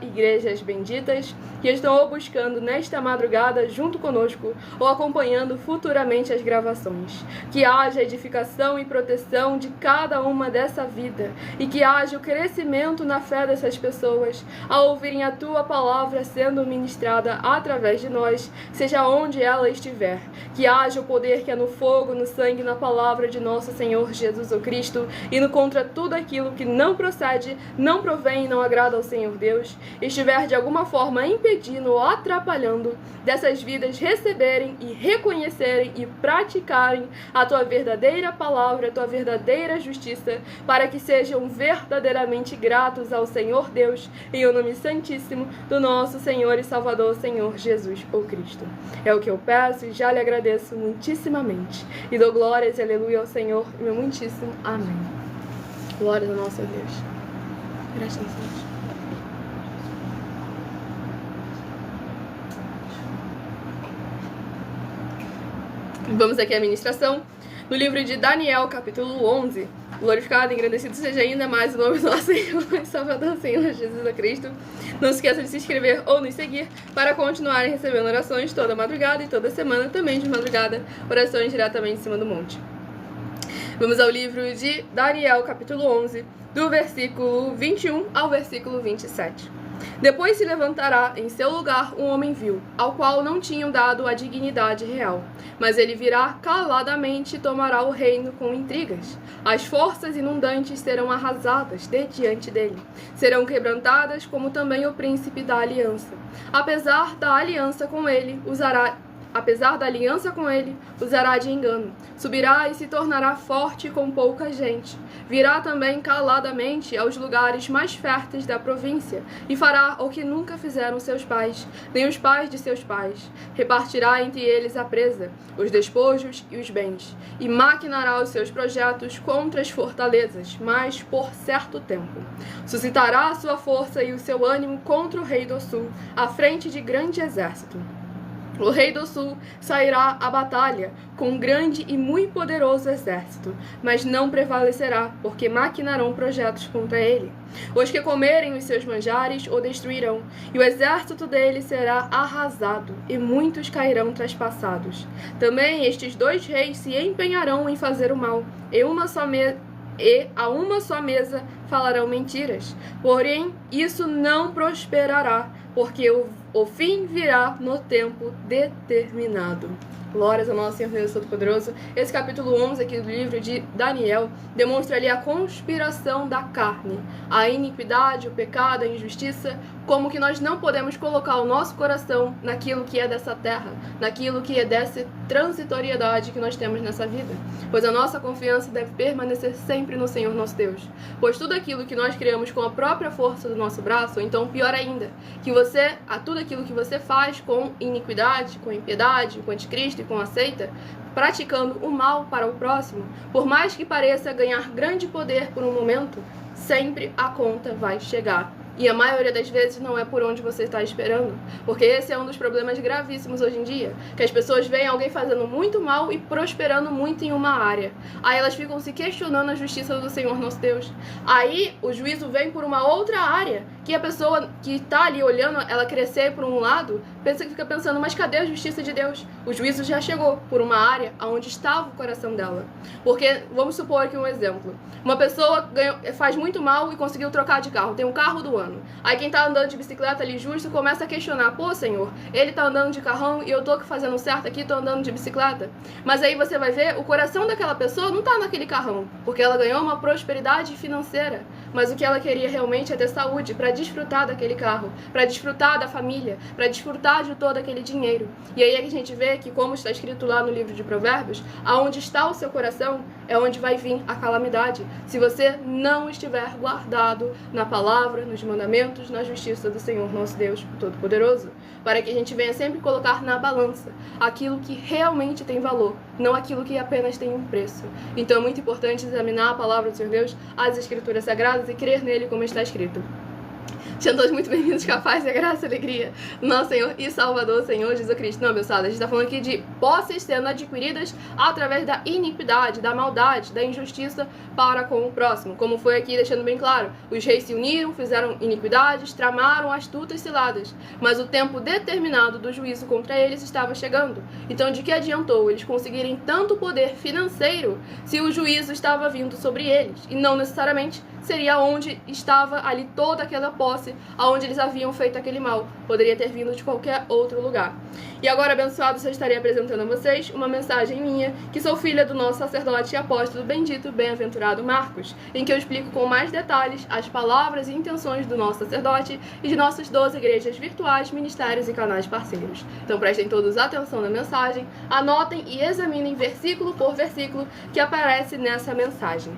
@Igrejas Benditas, que estou buscando nesta madrugada junto conosco ou acompanhando futuramente as gravações. Que haja edificação e proteção de cada uma dessa vida e que haja o crescimento na fé dessas pessoas ao ouvirem a tua palavra sendo ministrada através de nós, seja onde ela estiver. Que haja o poder que é no fogo, no sangue, na palavra de nosso Senhor Jesus o Cristo, indo contra tudo aquilo que não procede, não provém e não agrada ao Senhor Deus, estiver de alguma forma impedindo ou atrapalhando dessas vidas receberem e reconhecerem e praticarem a tua verdadeira palavra, a tua verdadeira justiça, para que sejam verdadeiramente gratos ao Senhor Deus, em o nome santíssimo do nosso Senhor e Salvador, Senhor Jesus o Cristo. É o que eu peço e já lhe agradeço muitíssimamente. E dou glórias e aleluia ao Senhor, e meu muitíssimo amém. Glórias ao nosso Deus. Graças a Deus. Vamos aqui à ministração no livro de Daniel, capítulo 11. Glorificado e engrandecido seja ainda mais o nome do nosso Senhor e Salvador, Senhor Jesus Cristo. Não se esqueça de se inscrever ou nos seguir para continuarem recebendo orações toda madrugada e toda semana, também de madrugada, orações diretamente em cima do monte. Vamos ao livro de Daniel, capítulo 11, do versículo 21 ao versículo 27. Depois se levantará em seu lugar um homem vil, ao qual não tinham dado a dignidade real. Mas ele virá caladamente e tomará o reino com intrigas. As forças inundantes serão arrasadas de diante dele. Serão quebrantadas, como também o príncipe da aliança. Apesar da aliança com ele, usará de engano. Subirá e se tornará forte com pouca gente. Virá também caladamente aos lugares mais férteis da província, e fará o que nunca fizeram seus pais, nem os pais de seus pais. Repartirá entre eles a presa, os despojos e os bens, e maquinará os seus projetos contra as fortalezas, mas por certo tempo. Suscitará a sua força e o seu ânimo contra o rei do sul, à frente de grande exército. O rei do sul sairá à batalha com um grande e muito poderoso exército, mas não prevalecerá, porque maquinarão projetos contra ele. Os que comerem os seus manjares o destruirão, e o exército dele será arrasado, e muitos cairão traspassados. Também estes dois reis se empenharão em fazer o mal, e a uma só mesa falarão mentiras. Porém, isso não prosperará, porque o fim virá no tempo determinado. Glórias ao nosso Senhor Deus Todo-Poderoso. Esse capítulo 11 aqui do livro de Daniel demonstra ali a conspiração da carne, a iniquidade, o pecado, a injustiça, como que nós não podemos colocar o nosso coração naquilo que é dessa terra, naquilo que é dessa transitoriedade que nós temos nessa vida, pois a nossa confiança deve permanecer sempre no Senhor nosso Deus, pois tudo aquilo que nós criamos com a própria força do nosso braço, ou então pior ainda, que tudo aquilo que você faz com iniquidade, com impiedade, com anticristo e com a seita, praticando o mal para o próximo, por mais que pareça ganhar grande poder por um momento, sempre a conta vai chegar E a maioria das vezes não é por onde você está esperando. Porque esse é um dos problemas gravíssimos hoje em dia. Que as pessoas veem alguém fazendo muito mal e prosperando muito em uma área. Aí elas ficam se questionando a justiça do Senhor nosso Deus. Aí o juízo vem por uma outra área. Que a pessoa que está ali olhando ela crescer por um lado, fica pensando, mas cadê a justiça de Deus? O juízo já chegou por uma área onde estava o coração dela. Porque, vamos supor aqui um exemplo. Uma pessoa faz muito mal e conseguiu trocar de carro. Tem um carro do ano. Aí quem tá andando de bicicleta ali justo começa a questionar. Pô, Senhor, ele tá andando de carrão e eu tô fazendo certo aqui, tô andando de bicicleta. Mas aí você vai ver, o coração daquela pessoa não tá naquele carrão. Porque ela ganhou uma prosperidade financeira. Mas o que ela queria realmente é ter saúde para desfrutar daquele carro, para desfrutar da família, para desfrutar de todo aquele dinheiro. E aí a gente vê que, como está escrito lá no livro de Provérbios, aonde está o seu coração é onde vai vir a calamidade, se você não estiver guardado na palavra, nos mandamentos, na justiça do Senhor nosso Deus Todo-Poderoso, para que a gente venha sempre colocar na balança aquilo que realmente tem valor, não aquilo que apenas tem um preço. Então é muito importante examinar a palavra do Senhor Deus, as Escrituras Sagradas e crer nele como está escrito. Sejam todos muito bem-vindos, com a paz e a graça e a alegria do nosso Senhor e Salvador, Senhor Jesus Cristo. Não, abençoado, a gente está falando aqui de posses sendo adquiridas através da iniquidade, da maldade, da injustiça para com o próximo. Como foi aqui deixando bem claro, os reis se uniram, fizeram iniquidades, tramaram astutas ciladas, mas o tempo determinado do juízo contra eles estava chegando. Então, de que adiantou eles conseguirem tanto poder financeiro se o juízo estava vindo sobre eles? E não necessariamente seria onde estava ali toda aquela posse, aonde eles haviam feito aquele mal. Poderia ter vindo de qualquer outro lugar. E agora, abençoados, eu estarei apresentando a vocês uma mensagem minha, que sou filha do nosso sacerdote e apóstolo bendito, bem-aventurado Marcos, em que eu explico com mais detalhes as palavras e intenções do nosso sacerdote e de nossas 12 igrejas virtuais, ministérios e canais parceiros. Então prestem todos atenção na mensagem, anotem e examinem versículo por versículo que aparece nessa mensagem.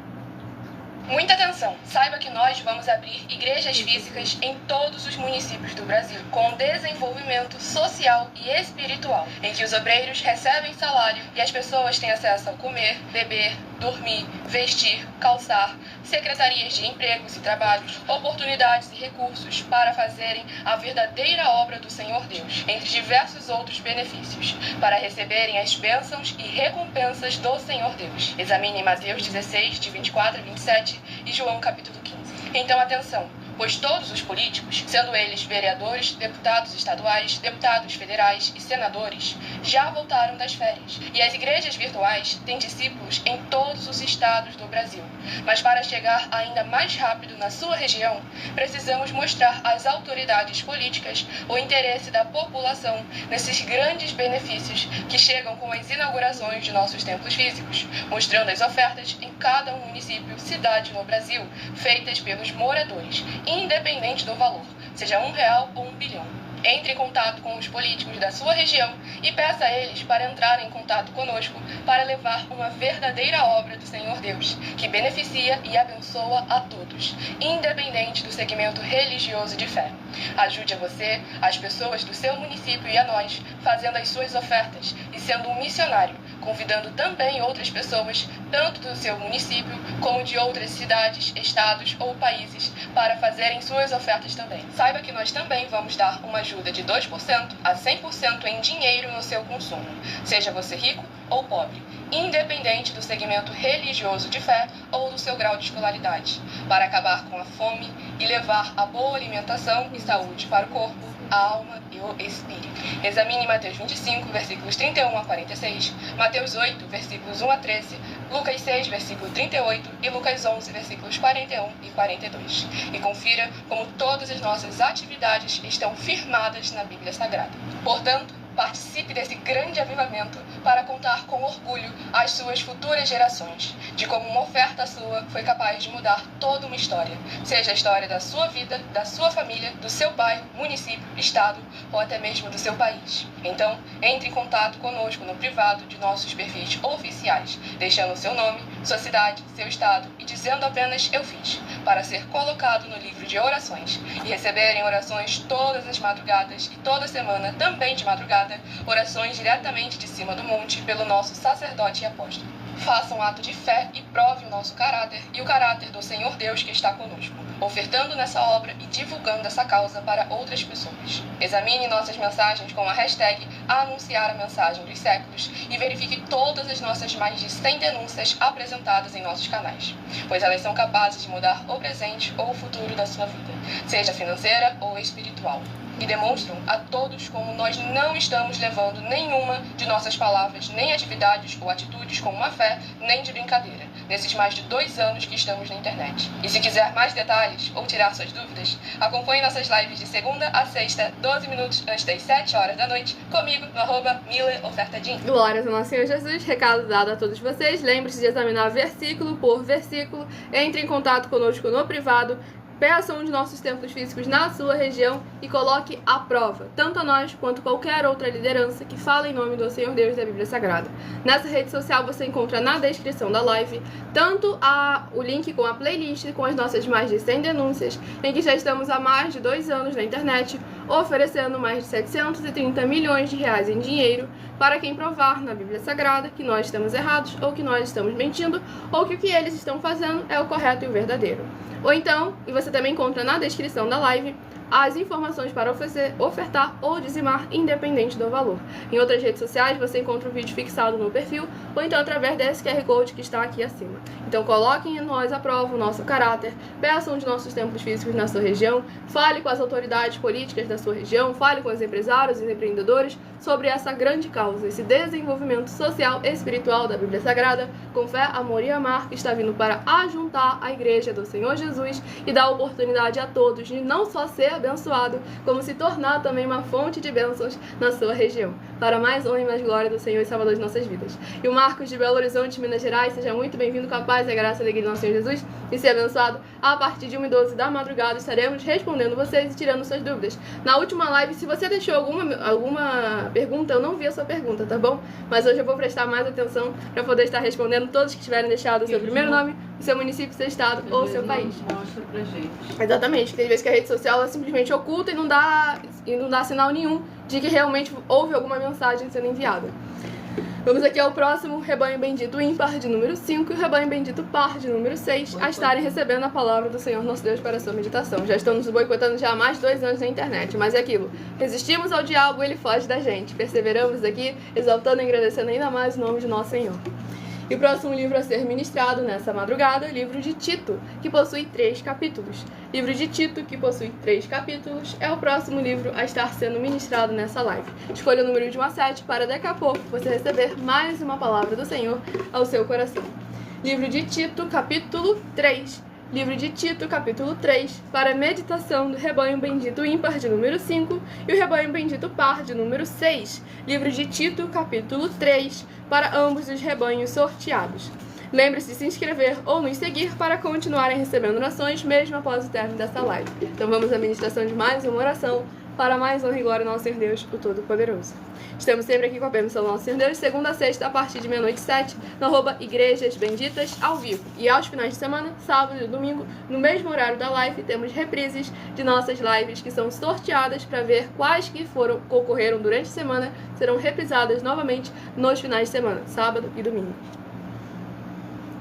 Muita atenção! Saiba que nós vamos abrir igrejas físicas em todos os municípios do Brasil, com desenvolvimento social e espiritual, em que os obreiros recebem salário e as pessoas têm acesso ao comer, beber, dormir, vestir, calçar, secretarias de empregos e trabalhos, oportunidades e recursos para fazerem a verdadeira obra do Senhor Deus, entre diversos outros benefícios, para receberem as bênçãos e recompensas do Senhor Deus. Examine Mateus 16, de 24 a 27 e João capítulo 15. Então, atenção! Pois todos os políticos, sendo eles vereadores, deputados estaduais, deputados federais e senadores, já voltaram das férias. E as igrejas virtuais têm discípulos em todos os estados do Brasil. Mas para chegar ainda mais rápido na sua região, precisamos mostrar às autoridades políticas o interesse da população nesses grandes benefícios que chegam com as inaugurações de nossos templos físicos, mostrando as ofertas em cada município, cidade no Brasil, feitas pelos moradores, independente do valor, seja R$1 ou 1 bilhão. Entre em contato com os políticos da sua região e peça a eles para entrarem em contato conosco para levar uma verdadeira obra do Senhor Deus, que beneficia e abençoa a todos, independente do segmento religioso de fé. Ajude a você, as pessoas do seu município e a nós, fazendo as suas ofertas e sendo um missionário, convidando também outras pessoas, tanto do seu município como de outras cidades, estados ou países, para fazerem suas ofertas também. Saiba que nós também vamos dar uma ajuda de 2% a 100% em dinheiro no seu consumo, seja você rico ou pobre, independente do segmento religioso de fé ou do seu grau de escolaridade, para acabar com a fome e levar a boa alimentação e saúde para o corpo, a alma e o espírito. Examine Mateus 25, versículos 31 a 46, Mateus 8, versículos 1 a 13, Lucas 6, versículo 38 e Lucas 11, versículos 41 e 42. E confira como todas as nossas atividades estão firmadas na Bíblia Sagrada. Portanto, participe desse grande avivamento para contar com orgulho às suas futuras gerações, de como uma oferta sua foi capaz de mudar toda uma história, seja a história da sua vida, da sua família, do seu bairro, município, estado ou até mesmo do seu país. Então, entre em contato conosco no privado de nossos perfis oficiais, deixando seu nome, sua cidade, seu estado e dizendo apenas "eu fiz", para ser colocado no livro de orações e receberem orações todas as madrugadas e toda semana, também de madrugada, orações diretamente de cima do monte pelo nosso sacerdote e apóstolo. Faça um ato de fé e prove o nosso caráter e o caráter do Senhor Deus que está conosco, ofertando nessa obra e divulgando essa causa para outras pessoas. Examine nossas mensagens com a hashtag Anunciar a Mensagem dos Séculos e verifique todas as nossas mais de 100 denúncias apresentadas em nossos canais, pois elas são capazes de mudar o presente ou o futuro da sua vida, seja financeira ou espiritual. E demonstram a todos como nós não estamos levando nenhuma de nossas palavras, nem atividades ou atitudes com má fé, nem de brincadeira, nesses mais de 2 anos que estamos na internet. E se quiser mais detalhes ou tirar suas dúvidas, acompanhe nossas lives de segunda a sexta, 12 minutos antes das 7 horas da noite, comigo no @MillerOfertaDin. Glórias ao nosso Senhor Jesus, recado dado a todos vocês. Lembre-se de examinar versículo por versículo, entre em contato conosco no privado, peça um de nossos templos físicos na sua região e coloque à prova, tanto a nós quanto qualquer outra liderança que fala em nome do Senhor Deus da Bíblia Sagrada. Nessa rede social você encontra na descrição da live tanto o link com a playlist com as nossas mais de 100 denúncias, em que já estamos há mais de 2 anos na internet, oferecendo mais de 730 milhões de reais em dinheiro para quem provar na Bíblia Sagrada que nós estamos errados, ou que nós estamos mentindo, ou que o que eles estão fazendo é o correto e o verdadeiro. Ou então, e você também encontra na descrição da live, as informações para ofertar ou dizimar, independente do valor. Em outras redes sociais, você encontra o vídeo fixado no perfil, ou então através desse QR Code que está aqui acima. Então coloquem em nós à prova o nosso caráter, peçam de nossos templos físicos na sua região, fale com as autoridades políticas da sua região, fale com os empresários e empreendedores sobre essa grande causa, esse desenvolvimento social e espiritual da Bíblia Sagrada, com fé, amor e amar, que está vindo para ajuntar a Igreja do Senhor Jesus e dar oportunidade a todos de não só ser abençoado, como se tornar também uma fonte de bênçãos na sua região, para mais honra e mais glória do Senhor e Salvador de nossas vidas. E o Marcos de Belo Horizonte, Minas Gerais, seja muito bem-vindo, com a paz e a graça e a alegria do nosso Senhor Jesus, e ser abençoado. A partir de 1h12 da madrugada estaremos respondendo vocês e tirando suas dúvidas. Na última live, se você deixou alguma pergunta, eu não vi a sua pergunta, tá bom? Mas hoje eu vou prestar mais atenção para poder estar respondendo todos que tiverem deixado o seu primeiro nome, o seu município, seu estado ou o seu país. Mostra pra gente. Exatamente, tem vezes que a rede social ela simplesmente oculta e não dá sinal nenhum de que realmente houve alguma mensagem sendo enviada. Vamos aqui ao próximo rebanho bendito ímpar de número 5 e o rebanho bendito par de número 6 a estarem recebendo a palavra do Senhor nosso Deus para a sua meditação. Já estamos nos boicotando já há mais de 2 anos na internet, mas é aquilo. Resistimos ao diabo e ele foge da gente. Perseveramos aqui, exaltando e agradecendo ainda mais o nome de nosso Senhor. E o próximo livro a ser ministrado nessa madrugada é o livro de Tito, que possui 3 capítulos. Livro de Tito, que possui 3 capítulos, é o próximo livro a estar sendo ministrado nessa live. Escolha o número de 1 a 7 para daqui a pouco você receber mais uma palavra do Senhor ao seu coração. Livro de Tito, capítulo 3. Livro de Tito, capítulo 3, para a meditação do rebanho bendito ímpar de número 5 e o rebanho bendito par de número 6. Livro de Tito, capítulo 3, para ambos os rebanhos sorteados. Lembre-se de se inscrever ou nos seguir para continuarem recebendo orações mesmo após o término dessa live. Então vamos à ministração de mais uma oração para mais honra e glória ao nosso Senhor Deus, o Todo-Poderoso. Estamos sempre aqui com a permissão do nosso Senhor Deus, segunda a sexta, a partir de 00h07, no @Igrejas Benditas, ao vivo. E aos finais de semana, sábado e domingo, no mesmo horário da live, temos reprises de nossas lives que são sorteadas para ver quais que ocorreram durante a semana, serão reprisadas novamente nos finais de semana, sábado e domingo.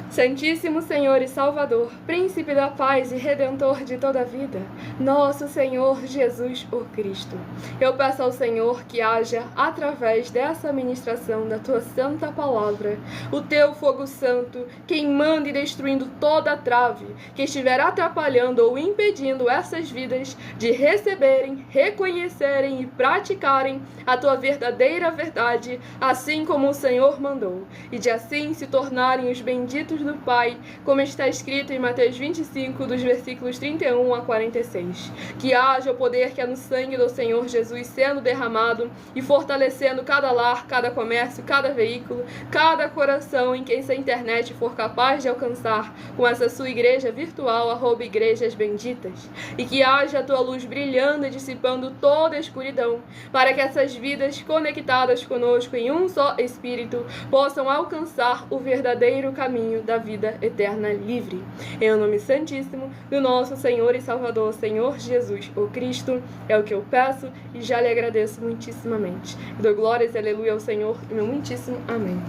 Santíssimo Senhor e Salvador, Príncipe da paz e Redentor de toda a vida, nosso Senhor Jesus o Cristo, eu peço ao Senhor que haja, através dessa ministração da Tua Santa Palavra, o Teu fogo santo, queimando e destruindo toda a trave que estiver atrapalhando ou impedindo essas vidas de receberem, reconhecerem e praticarem a Tua verdadeira verdade, assim como o Senhor mandou, e de assim se tornarem os benditos do Pai, como está escrito em Mateus 25, dos versículos 31 a 46. Que haja o poder que há no sangue do Senhor Jesus sendo derramado e fortalecendo cada lar, cada comércio, cada veículo, cada coração em quem essa internet for capaz de alcançar com essa sua igreja virtual, @Igrejas Benditas. E que haja a tua luz brilhando e dissipando toda a escuridão, para que essas vidas conectadas conosco em um só Espírito possam alcançar o verdadeiro caminho da vida eterna livre. Em o nome santíssimo do nosso Senhor e Salvador, Senhor Jesus, o Cristo, é o que eu peço e já lhe agradeço muitíssimamente. Dou glórias e aleluia ao Senhor e meu muitíssimo amém.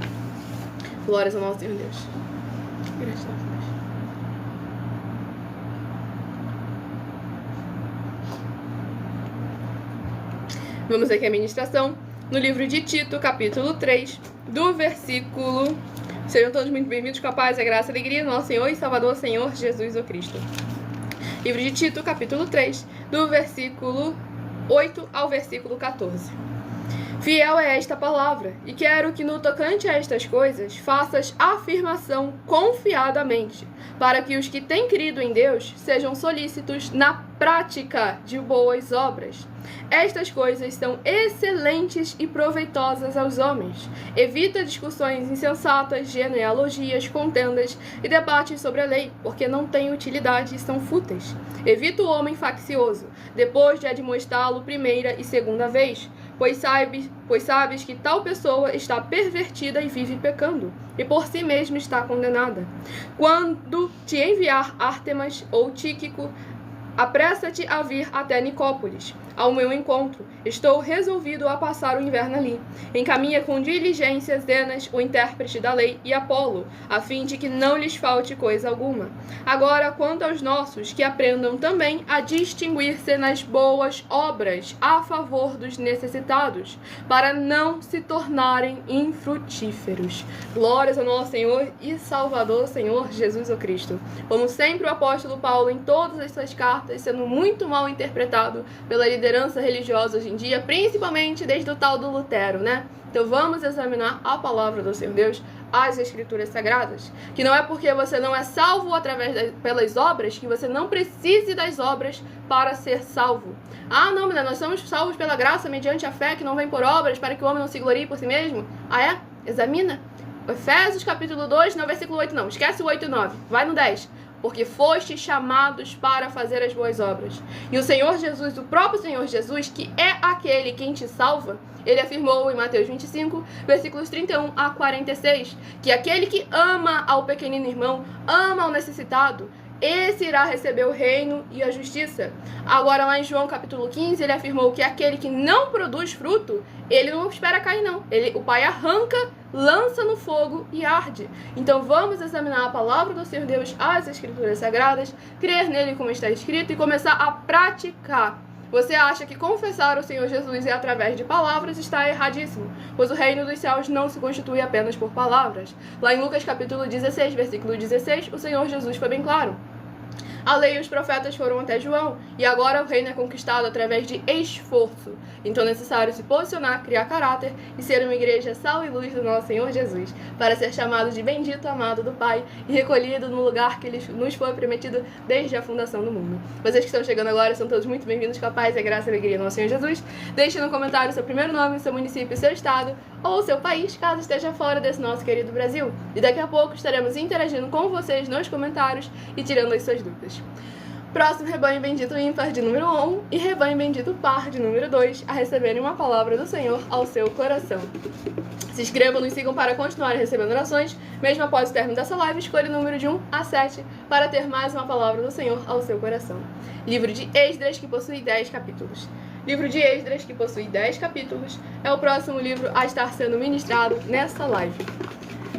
Glórias ao nosso Senhor Deus. Gratidão, Deus. Vamos aqui à ministração no livro de Tito, capítulo 3, do versículo... Sejam todos muito bem-vindos com a paz, a graça e a alegria do nosso Senhor e Salvador, Senhor Jesus o Cristo. Livro de Tito, capítulo 3, do versículo 8 ao versículo 14. Fiel é esta palavra, e quero que no tocante a estas coisas faças afirmação confiadamente, para que os que têm crido em Deus sejam solícitos na prática de boas obras. Estas coisas são excelentes e proveitosas aos homens. Evita discussões insensatas, genealogias, contendas e debates sobre a lei, porque não têm utilidade e são fúteis. Evita o homem faccioso, depois de admoestá-lo primeira e segunda vez, pois sabes que tal pessoa está pervertida e vive pecando, e por si mesma está condenada. Quando te enviar Ártemas ou Tíquico, apressa-te a vir até Nicópolis, ao meu encontro. Estou resolvido a passar o inverno ali. Encaminha com diligência Zenas, o intérprete da lei, e Apolo, a fim de que não lhes falte coisa alguma. Agora, quanto aos nossos, que aprendam também a distinguir-se nas boas obras a favor dos necessitados, para não se tornarem infrutíferos. Glórias ao nosso Senhor e Salvador, Senhor Jesus o Cristo. Como sempre, o apóstolo Paulo, em todas as suas cartas, sendo muito mal interpretado pela liderança religiosa hoje em dia, principalmente desde o tal do Lutero, né? Então vamos examinar a palavra do Senhor Deus, as Escrituras Sagradas, que não é porque você não é salvo pelas obras, que você não precise das obras para ser salvo. Ah, não, menina, nós somos salvos pela graça, mediante a fé, que não vem por obras, para que o homem não se glorie por si mesmo. Ah, é? Examina. Efésios capítulo 2, no versículo 8 não, esquece o 8 e 9, vai no 10. Porque fostes chamados para fazer as boas obras. E o Senhor Jesus, o próprio Senhor Jesus, que é aquele quem te salva, ele afirmou em Mateus 25, versículos 31 a 46, que aquele que ama ao pequenino irmão, ama ao necessitado, esse irá receber o reino e a justiça. Agora, lá em João capítulo 15, ele afirmou que aquele que não produz fruto, ele não espera cair, não. O Pai arranca, lança no fogo e arde. Então, vamos examinar a palavra do Senhor Deus, as Escrituras Sagradas, crer nele como está escrito e começar a praticar. Você acha que confessar o Senhor Jesus é através de palavras, está erradíssimo, pois o reino dos céus não se constitui apenas por palavras. Lá em Lucas capítulo 16, versículo 16, o Senhor Jesus foi bem claro. A lei e os profetas foram até João, e agora o reino é conquistado através de esforço. Então é necessário se posicionar, criar caráter e ser uma igreja sal e luz do nosso Senhor Jesus, para ser chamado de bendito, amado do Pai e recolhido no lugar que nos foi prometido desde a fundação do mundo. Vocês que estão chegando agora são todos muito bem-vindos com a paz, a graça e a alegria do nosso Senhor Jesus. Deixe no comentário seu primeiro nome, seu município, seu estado ou seu país, caso esteja fora desse nosso querido Brasil. E daqui a pouco estaremos interagindo com vocês nos comentários e tirando as suas dúvidas. Próximo rebanho bendito ímpar de número 1 e rebanho bendito par de número 2 a receberem uma palavra do Senhor ao seu coração. Se inscrevam, nos sigam para continuarem recebendo orações. Mesmo após o término dessa live, escolha o número de 1 a 7 para ter mais uma palavra do Senhor ao seu coração. Livro de Esdras, que possui 10 capítulos. Livro de Esdras, que possui 10 capítulos, é o próximo livro a estar sendo ministrado nessa live.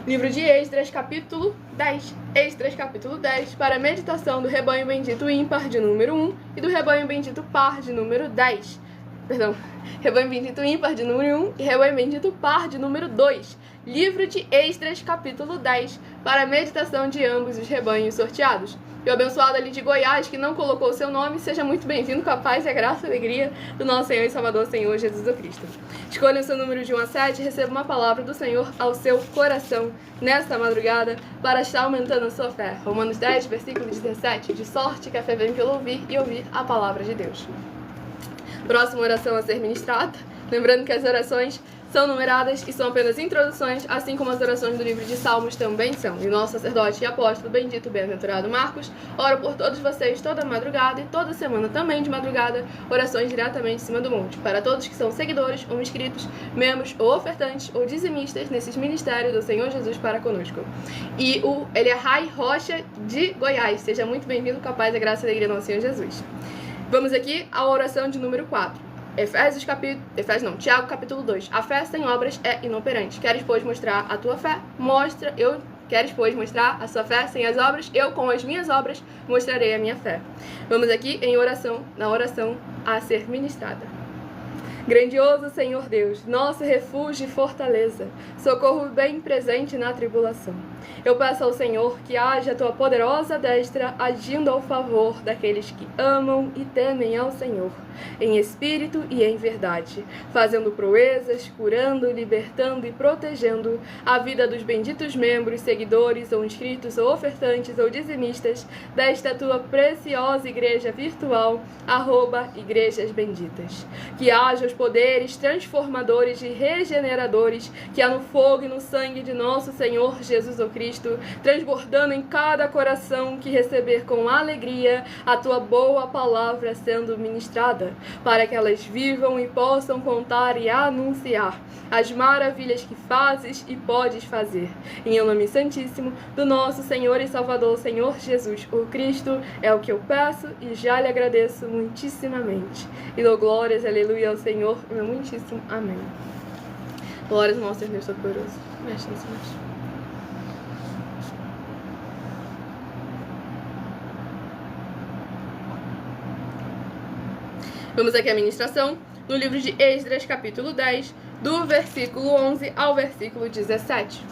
Livro de Esdras, capítulo 10. Esdras, capítulo 10, para a meditação do rebanho bendito ímpar de número 1 e do rebanho bendito par de número 10. Perdão, rebanho bendito ímpar de número 1 e rebanho bendito par de número 2. Livro de Esdras, capítulo 10, para a meditação de ambos os rebanhos sorteados. E o abençoado ali de Goiás, que não colocou o seu nome, seja muito bem-vindo com a paz e a graça e a alegria do nosso Senhor e Salvador, Senhor Jesus Cristo. Escolha o seu número de 1 a 7 e receba uma palavra do Senhor ao seu coração nesta madrugada para estar aumentando a sua fé. Romanos 10, versículo 17. De sorte que a fé vem pelo ouvir e ouvir a palavra de Deus. Próxima oração a ser ministrada. Lembrando que as orações são numeradas e são apenas introduções, assim como as orações do livro de Salmos também são. E o nosso sacerdote e apóstolo bendito, bem-aventurado Marcos, ora por todos vocês toda madrugada e toda semana também de madrugada, orações diretamente em cima do monte. Para todos que são seguidores ou inscritos, membros ou ofertantes ou dizimistas nesses ministérios do Senhor Jesus para conosco. E ele é Rai Rocha de Goiás. Seja muito bem-vindo com a paz, a graça e a alegria do nosso Senhor Jesus. Vamos aqui à oração de número 4. Tiago capítulo 2. A fé sem obras é inoperante. Queres, pois, mostrar a tua fé? Queres, pois, mostrar a sua fé sem as obras? Eu, com as minhas obras, mostrarei a minha fé. Vamos aqui na oração a ser ministrada. Grandioso Senhor Deus, nosso refúgio e fortaleza, socorro bem presente na tribulação. Eu peço ao Senhor que haja a tua poderosa destra agindo ao favor daqueles que amam e temem ao Senhor, em espírito e em verdade, fazendo proezas, curando, libertando e protegendo a vida dos benditos membros, seguidores ou inscritos ou ofertantes ou dizimistas desta tua preciosa igreja virtual, @Igrejas Benditas. Que haja os poderes transformadores e regeneradores que há no fogo e no sangue de nosso Senhor Jesus o Cristo, transbordando em cada coração que receber com alegria a tua boa palavra sendo ministrada, para que elas vivam e possam contar e anunciar as maravilhas que fazes e podes fazer. Em nome santíssimo do nosso Senhor e Salvador, Senhor Jesus o Cristo, é o que eu peço e já lhe agradeço muitíssimamente. E dou glórias, aleluia, ao Senhor, meu muitíssimo amém. Glórias ao nosso Deus Todo-Poderoso. Mestre dos mestres. Vamos aqui à ministração no livro de Esdras, capítulo 10, do versículo 11 ao versículo 17.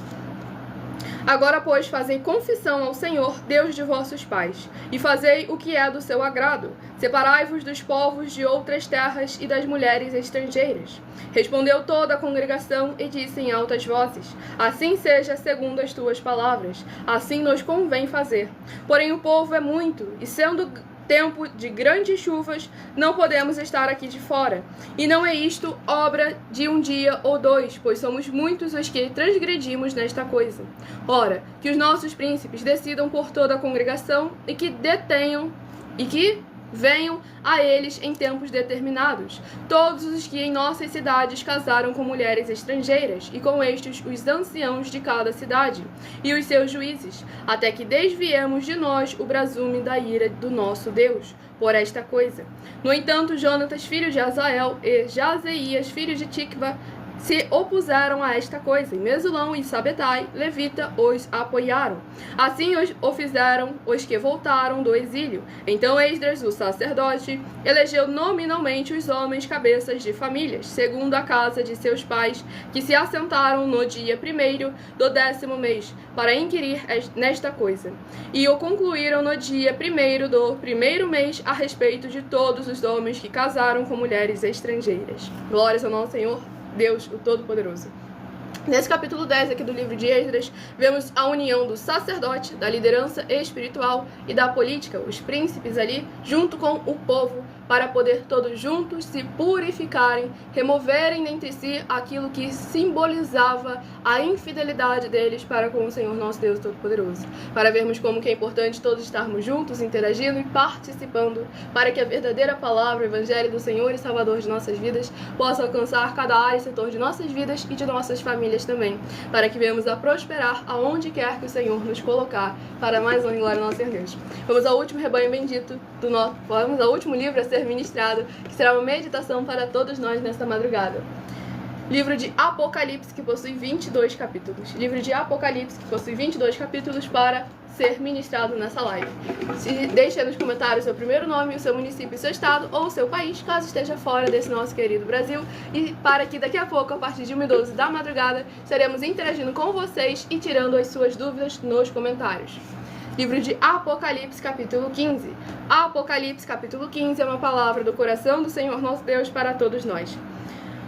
Agora, pois, fazei confissão ao Senhor, Deus de vossos pais, e fazei o que é do seu agrado. Separai-vos dos povos de outras terras e das mulheres estrangeiras. Respondeu toda a congregação e disse em altas vozes: assim seja segundo as tuas palavras, assim nos convém fazer. Porém o povo é muito, e sendo tempo de grandes chuvas, não podemos estar aqui de fora. E não é isto obra de um dia ou dois, pois somos muitos os que transgredimos nesta coisa. Ora, que os nossos príncipes decidam por toda a congregação e que venham a eles em tempos determinados, todos os que em nossas cidades casaram com mulheres estrangeiras, e com estes os anciãos de cada cidade, e os seus juízes, até que desviemos de nós o brasume da ira do nosso Deus, por esta coisa. No entanto, Jonatas, filho de Azael, e Jazeías, filho de Tikva, se opuseram a esta coisa, e Mesulão e Sabetai, levita, os apoiaram. Assim o fizeram os que voltaram do exílio. Então Esdras, o sacerdote, elegeu nominalmente os homens cabeças de famílias, segundo a casa de seus pais, que se assentaram no dia 1º do 10º mês, para inquirir nesta coisa. E o concluíram no dia 1º do 1º mês, a respeito de todos os homens que casaram com mulheres estrangeiras. Glórias ao nosso Senhor Deus, o Todo-Poderoso. Nesse capítulo 10 aqui do livro de Esdras, vemos a união do sacerdote, da liderança espiritual e da política, os príncipes ali, junto com o povo, para poder todos juntos se purificarem, removerem dentre si aquilo que simbolizava a infidelidade deles para com o Senhor nosso Deus Todo-Poderoso. Para vermos como que é importante todos estarmos juntos, interagindo e participando, para que a verdadeira palavra, o Evangelho do Senhor e Salvador de nossas vidas, possa alcançar cada área e setor de nossas vidas e de nossas famílias também, para que venhamos a prosperar aonde quer que o Senhor nos colocar, para mais honra e glória ao nosso Deus. Vamos ao último rebanho bendito vamos ao último livro a ser ministrado, que será uma meditação para todos nós nesta madrugada. Livro de Apocalipse, que possui 22 capítulos. Livro de Apocalipse, que possui 22 capítulos para ser ministrado nessa live. Deixe nos comentários o seu primeiro nome, o seu município, o seu estado ou o seu país, caso esteja fora desse nosso querido Brasil. E para que daqui a pouco, a partir de 1h12 da madrugada, estaremos interagindo com vocês e tirando as suas dúvidas nos comentários. Livro de Apocalipse, capítulo 15. Apocalipse, capítulo 15 é uma palavra do coração do Senhor nosso Deus para todos nós.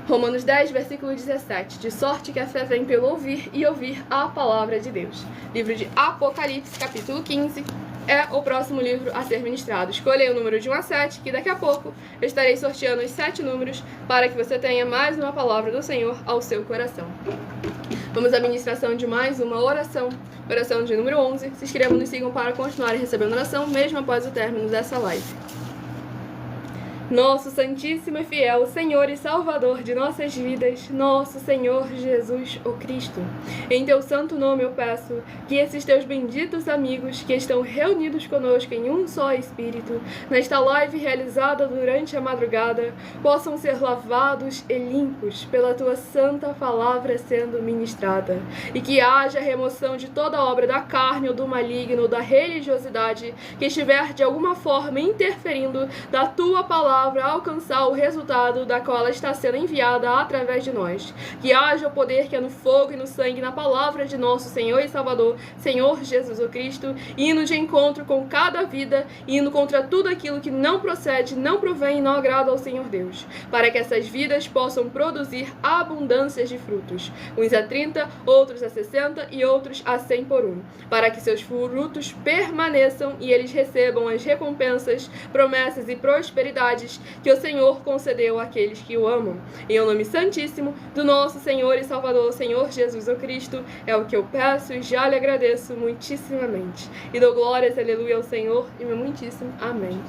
Romanos 10, versículo 17. De sorte que a fé vem pelo ouvir e ouvir a palavra de Deus. Livro de Apocalipse, capítulo 15, é o próximo livro a ser ministrado. Escolha o número de 1 a 7, que daqui a pouco eu estarei sorteando os 7 números para que você tenha mais uma palavra do Senhor ao seu coração. Vamos à ministração de mais uma oração. Oração de número 11. Se inscrevam e nos sigam para continuarem recebendo oração, mesmo após o término dessa live. Nosso Santíssimo e Fiel Senhor e Salvador de nossas vidas, nosso Senhor Jesus, o Cristo. Em teu santo nome eu peço que esses teus benditos amigos que estão reunidos conosco em um só Espírito, nesta live realizada durante a madrugada, possam ser lavados e limpos pela tua santa palavra sendo ministrada, e que haja remoção de toda obra da carne ou do maligno ou da religiosidade que estiver de alguma forma interferindo da tua palavra alcançar o resultado da qual ela está sendo enviada através de nós. Que haja o poder que é no fogo e no sangue, na palavra de nosso Senhor e Salvador, Senhor Jesus o Cristo, indo de encontro com cada vida, indo contra tudo aquilo que não procede, não provém e não agrada ao Senhor Deus, para que essas vidas possam produzir abundâncias de frutos, uns a 30, outros a 60 e outros a 100 por um, para que seus frutos permaneçam e eles recebam as recompensas, promessas e prosperidades que o Senhor concedeu àqueles que o amam. Em nome santíssimo do nosso Senhor e Salvador, Senhor Jesus o Cristo, é o que eu peço e já lhe agradeço muitíssimamente. E dou glórias, aleluia, ao Senhor e meu muitíssimo amém.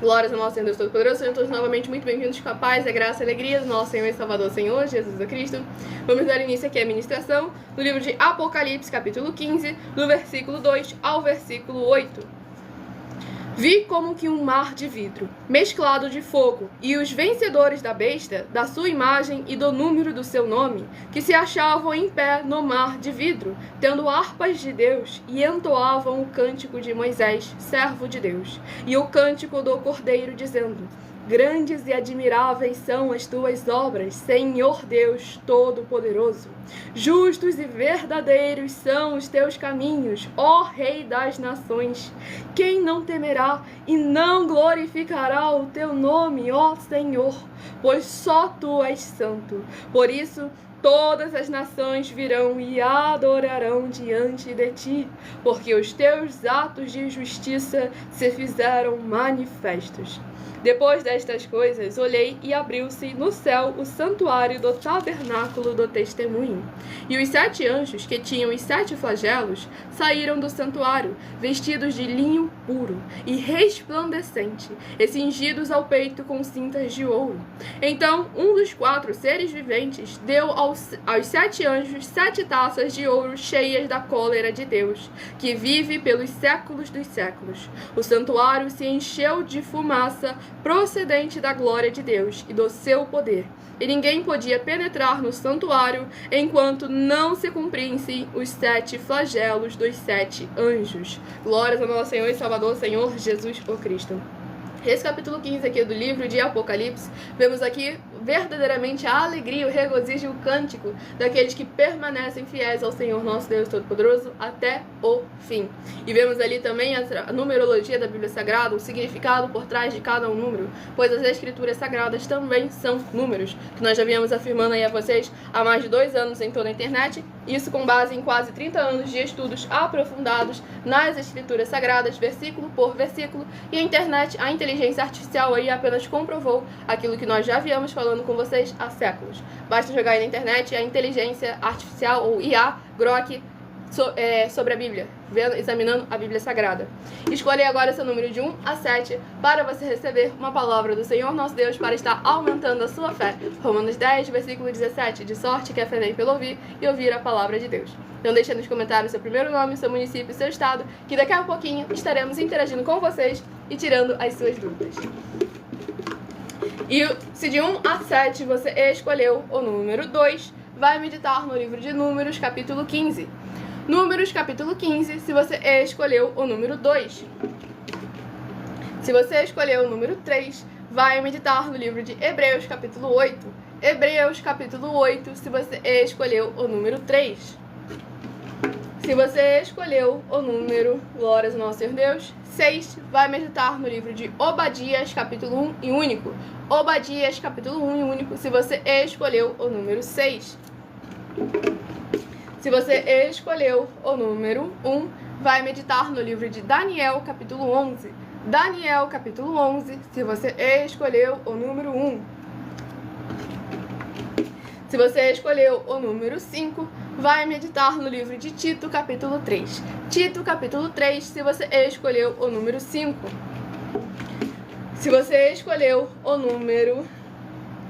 Glórias ao nosso Senhor Deus Todo-Poderoso. Sejam todos novamente muito bem-vindos com a paz, a graça e a alegria do nosso Senhor e Salvador, Senhor Jesus o Cristo. Vamos dar início aqui à ministração do livro de Apocalipse, capítulo 15, do versículo 2 ao versículo 8. Vi como que um mar de vidro, mesclado de fogo, e os vencedores da besta, da sua imagem e do número do seu nome, que se achavam em pé no mar de vidro, tendo harpas de Deus, e entoavam o cântico de Moisés, servo de Deus, e o cântico do Cordeiro, dizendo: Grandes e admiráveis são as tuas obras, Senhor Deus Todo-Poderoso. Justos e verdadeiros são os teus caminhos, ó Rei das nações. Quem não temerá e não glorificará o teu nome, ó Senhor? Pois só tu és santo. Por isso, todas as nações virão e adorarão diante de ti, porque os teus atos de justiça se fizeram manifestos. Depois destas coisas, olhei e abriu-se no céu o santuário do tabernáculo do testemunho. E os 7 anjos, que tinham os 7 flagelos, saíram do santuário, vestidos de linho puro e resplandecente, e cingidos ao peito com cintas de ouro. Então, um dos 4 seres viventes deu aos 7 anjos 7 taças de ouro cheias da cólera de Deus, que vive pelos séculos dos séculos. O santuário se encheu de fumaça procedente da glória de Deus e do seu poder, e ninguém podia penetrar no santuário enquanto não se cumprissem os 7 flagelos dos 7 anjos. Glórias ao nosso Senhor e Salvador, Senhor Jesus o Cristo. Esse capítulo 15 aqui do livro de Apocalipse, vemos aqui verdadeiramente a alegria, o regozijo e o cântico daqueles que permanecem fiéis ao Senhor nosso Deus Todo-Poderoso até o fim. E vemos ali também a numerologia da Bíblia Sagrada, o significado por trás de cada um número, pois as Escrituras Sagradas também são números, que nós já viemos afirmando aí a vocês há mais de 2 anos em toda a internet, isso com base em quase 30 anos de estudos aprofundados nas Escrituras Sagradas, versículo por versículo, e a internet, a inteligência artificial aí apenas comprovou aquilo que nós já viemos falando com vocês há séculos. Basta jogar aí na internet a inteligência artificial, ou IA, Grok, sobre a Bíblia, examinando a Bíblia Sagrada. Escolhe agora seu número de 1 a 7 para você receber uma palavra do Senhor nosso Deus para estar aumentando a sua fé. Romanos 10, versículo 17, de sorte que a fé vem pelo ouvir e ouvir a palavra de Deus. Então deixa nos comentários seu primeiro nome, seu município e seu estado, que daqui a pouquinho estaremos interagindo com vocês e tirando as suas dúvidas. E se de 1 a 7 você escolheu o número 2, vai meditar no livro de Números, capítulo 15. Números, capítulo 15, se você escolheu o número 2. Se você escolheu o número 3, vai meditar no livro de Hebreus, capítulo 8. Hebreus, capítulo 8, se você escolheu o número 3. Se você escolheu o número, glórias ao nosso Senhor Deus, 6, vai meditar no livro de Obadias, capítulo 1 e único. Obadias, capítulo 1 e único, se você escolheu o número 6. Se você escolheu o número 1, vai meditar no livro de Daniel, capítulo 11. Daniel, capítulo 11, se você escolheu o número 1. Se você escolheu o número 5, vai meditar no livro de Tito, capítulo 3. Tito, capítulo 3, se você escolheu o número 5. Se você escolheu o número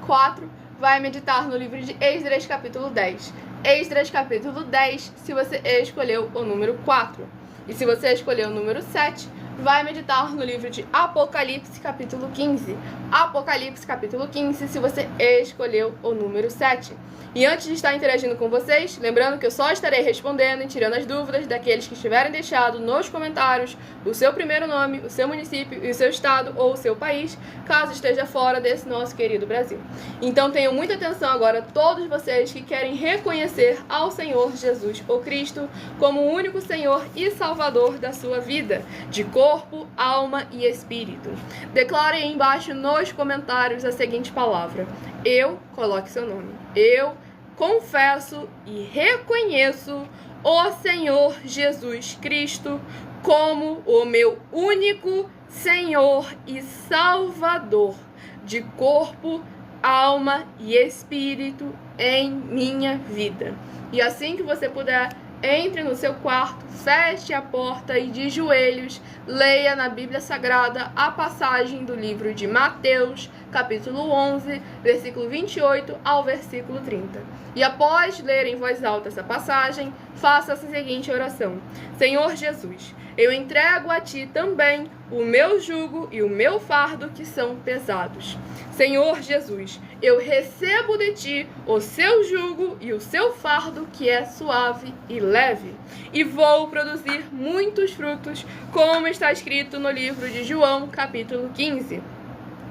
4, vai meditar no livro de Esdras, capítulo 10. Esdras, capítulo 10, se você escolheu o número 4. E se você escolheu o número 7, vai meditar no livro de Apocalipse, capítulo 15. Apocalipse, capítulo 15, se você escolheu o número 7. E antes de estar interagindo com vocês, lembrando que eu só estarei respondendo e tirando as dúvidas daqueles que estiverem deixado nos comentários o seu primeiro nome, o seu município, o seu estado ou o seu país, caso esteja fora desse nosso querido Brasil. Então tenham muita atenção agora todos vocês que querem reconhecer ao Senhor Jesus, o Cristo, como o único Senhor e Salvador da sua vida, de corpo, alma e espírito. Declarem aí embaixo nos comentários a seguinte palavra: eu, coloque seu nome, eu confesso e reconheço o Senhor Jesus Cristo como o meu único Senhor e Salvador, de corpo, alma e espírito em minha vida. E assim que você puder, entre no seu quarto, feche a porta e de joelhos leia na Bíblia Sagrada a passagem do livro de Mateus, capítulo 11, versículo 28 ao versículo 30. E após ler em voz alta essa passagem, faça a seguinte oração: Senhor Jesus, eu entrego a Ti também o meu jugo e o meu fardo que são pesados. Senhor Jesus, eu recebo de Ti o seu jugo e o seu fardo que é suave e leve, e vou produzir muitos frutos, como está escrito no livro de João, capítulo 15.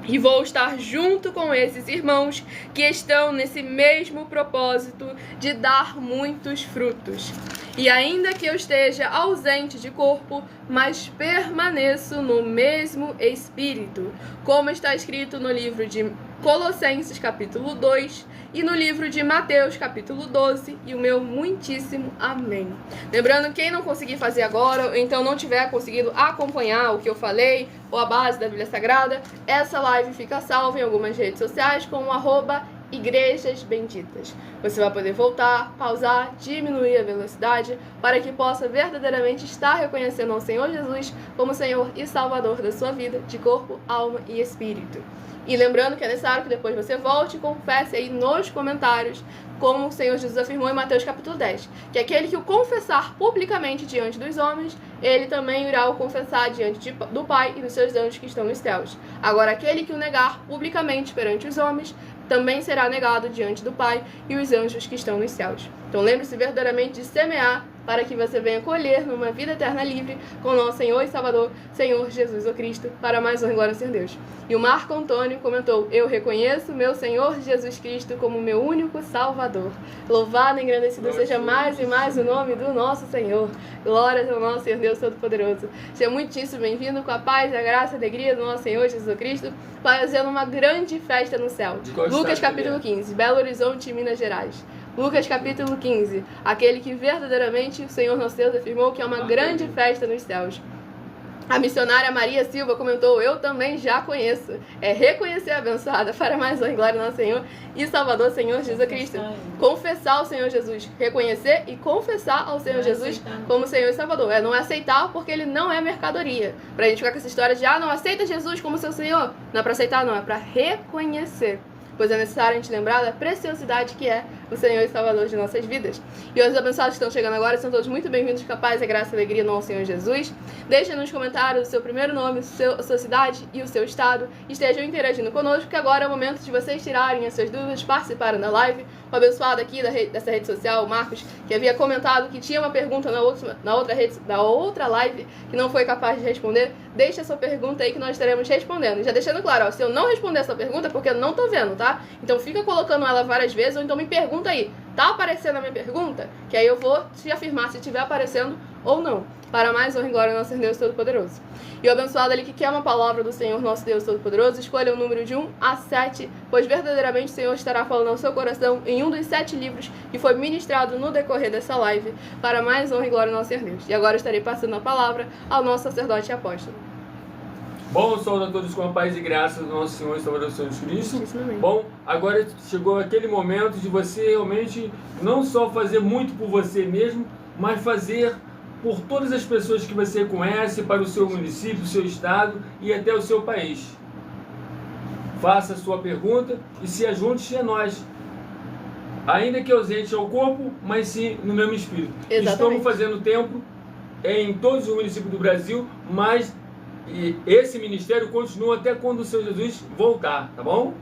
E vou estar junto com esses irmãos que estão nesse mesmo propósito de dar muitos frutos. E ainda que eu esteja ausente de corpo, mas permaneço no mesmo espírito, como está escrito no livro de Colossenses, capítulo 2, e no livro de Mateus, capítulo 12, e o meu muitíssimo amém. Lembrando, quem não conseguir fazer agora, ou então não tiver conseguido acompanhar o que eu falei, ou a base da Bíblia Sagrada, essa live fica salva em algumas redes sociais com o @Igrejas Benditas. Você vai poder voltar, pausar, diminuir a velocidade para que possa verdadeiramente estar reconhecendo ao Senhor Jesus como Senhor e Salvador da sua vida, de corpo, alma e espírito. E lembrando que é necessário que depois você volte e confesse aí nos comentários, como o Senhor Jesus afirmou em Mateus capítulo 10, que aquele que o confessar publicamente diante dos homens, ele também irá o confessar diante do Pai e dos seus anjos que estão nos céus. Agora, aquele que o negar publicamente perante os homens, também será negado diante do Pai e os anjos que estão nos céus. Então lembre-se verdadeiramente de semear para que você venha colher numa vida eterna livre com o nosso Senhor e Salvador, Senhor Jesus o Cristo, para mais honra e glória ao Senhor Deus. E o Marco Antônio comentou: eu reconheço meu Senhor Jesus Cristo como meu único Salvador. Louvado e engrandecido seja mais e mais o nome do nosso Senhor. Glórias ao nosso Senhor Deus Todo-Poderoso. Seja muitíssimo bem-vindo com a paz, a graça e a alegria do nosso Senhor Jesus Cristo, fazendo uma grande festa no céu. Lucas capítulo 15, Belo Horizonte, Minas Gerais. Lucas capítulo 15, aquele que verdadeiramente o Senhor nosso Deus afirmou que é uma grande festa nos céus. A missionária Maria Silva comentou: eu também já conheço. É reconhecer a abençoada para mais honra e glória ao nosso Senhor e Salvador, Senhor Jesus Cristo. Confessar ao Senhor Jesus. Reconhecer e confessar ao Senhor Jesus como Senhor e Salvador. Não é aceitar porque ele não é mercadoria. Pra gente ficar com essa história de não aceita Jesus como seu Senhor. Não é pra aceitar, não. É pra reconhecer. Pois é necessário a gente lembrar da preciosidade que é o Senhor e Salvador de nossas vidas. E os abençoados que estão chegando agora são todos muito bem-vindos, com a paz, a graça e a alegria no nosso Senhor Jesus. Deixem nos comentários o seu primeiro nome, a sua cidade e o seu estado. Estejam interagindo conosco, que agora é o momento de vocês tirarem as suas dúvidas, participarem da live. O abençoado aqui dessa rede social, o Marcos, que havia comentado que tinha uma pergunta da outra live que não foi capaz de responder. Deixe a sua pergunta aí que nós estaremos respondendo. Já deixando claro, se eu não responder essa pergunta é porque eu não tô vendo, tá? Então fica colocando ela várias vezes, ou então me pergunta aí, tá aparecendo a minha pergunta? Que aí eu vou te afirmar se estiver aparecendo ou não. Para mais honra e glória ao nosso Deus Todo-Poderoso. E o abençoado ali que quer uma palavra do Senhor nosso Deus Todo-Poderoso, escolha o número de 1 a 7, pois verdadeiramente o Senhor estará falando ao seu coração em um dos 7 livros que foi ministrado no decorrer dessa live, para mais honra e glória ao nosso Deus. E agora estarei passando a palavra ao nosso sacerdote e apóstolo. Bom, saúde a todos com a paz e graça do nosso Senhor e Salvador Jesus Cristo. Bom, agora chegou aquele momento de você realmente não só fazer muito por você mesmo, mas fazer por todas as pessoas que você conhece, para o seu município, o seu estado e até o seu país. faça a sua pergunta e se ajunte a nós. Ainda que ausente ao corpo, mas sim no mesmo espírito. Exatamente. Estamos fazendo templo em todos os municípios do Brasil, mas esse ministério continua até quando o Senhor Jesus voltar, tá bom?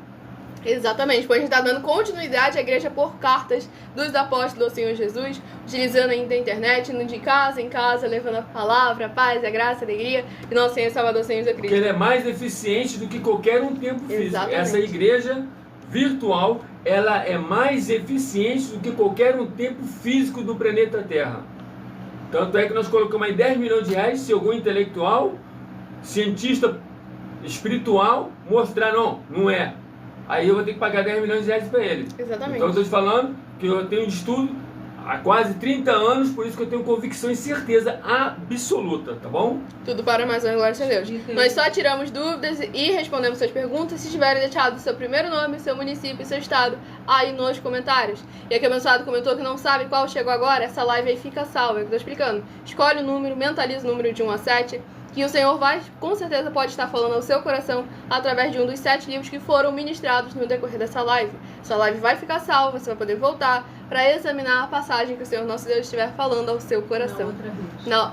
Exatamente, pois a gente está dando continuidade à igreja por cartas dos apóstolos do Senhor Jesus, utilizando ainda a internet, indo de casa em casa, levando a palavra, a paz, a graça, a alegria de nosso Senhor e Salvador, Senhor Jesus Cristo. Porque ele é mais eficiente do que qualquer um templo físico. Exatamente. Essa igreja virtual, ela é mais eficiente do que qualquer um templo físico do planeta Terra. Tanto é que nós colocamos aí 10 milhões de reais, se algum intelectual, cientista espiritual mostrar, não é. Aí eu vou ter que pagar 10 milhões de reais para ele. Exatamente. Então eu estou te falando que eu tenho de estudo há quase 30 anos, por isso que eu tenho convicção e certeza absoluta, tá bom? Tudo para mais uma glória a Deus. Nós só tiramos dúvidas e respondemos suas perguntas se tiverem deixado seu primeiro nome, seu município e seu estado aí nos comentários. E aqui o abençoado comentou que não sabe qual chegou agora, essa live aí fica salva, eu estou explicando. Escolhe o número, mentaliza o número de 1 a 7, que o Senhor vai, com certeza, pode estar falando ao seu coração através de um dos 7 livros que foram ministrados no decorrer dessa live. Essa live vai ficar salva, você vai poder voltar para examinar a passagem que o Senhor nosso Deus estiver falando ao seu coração.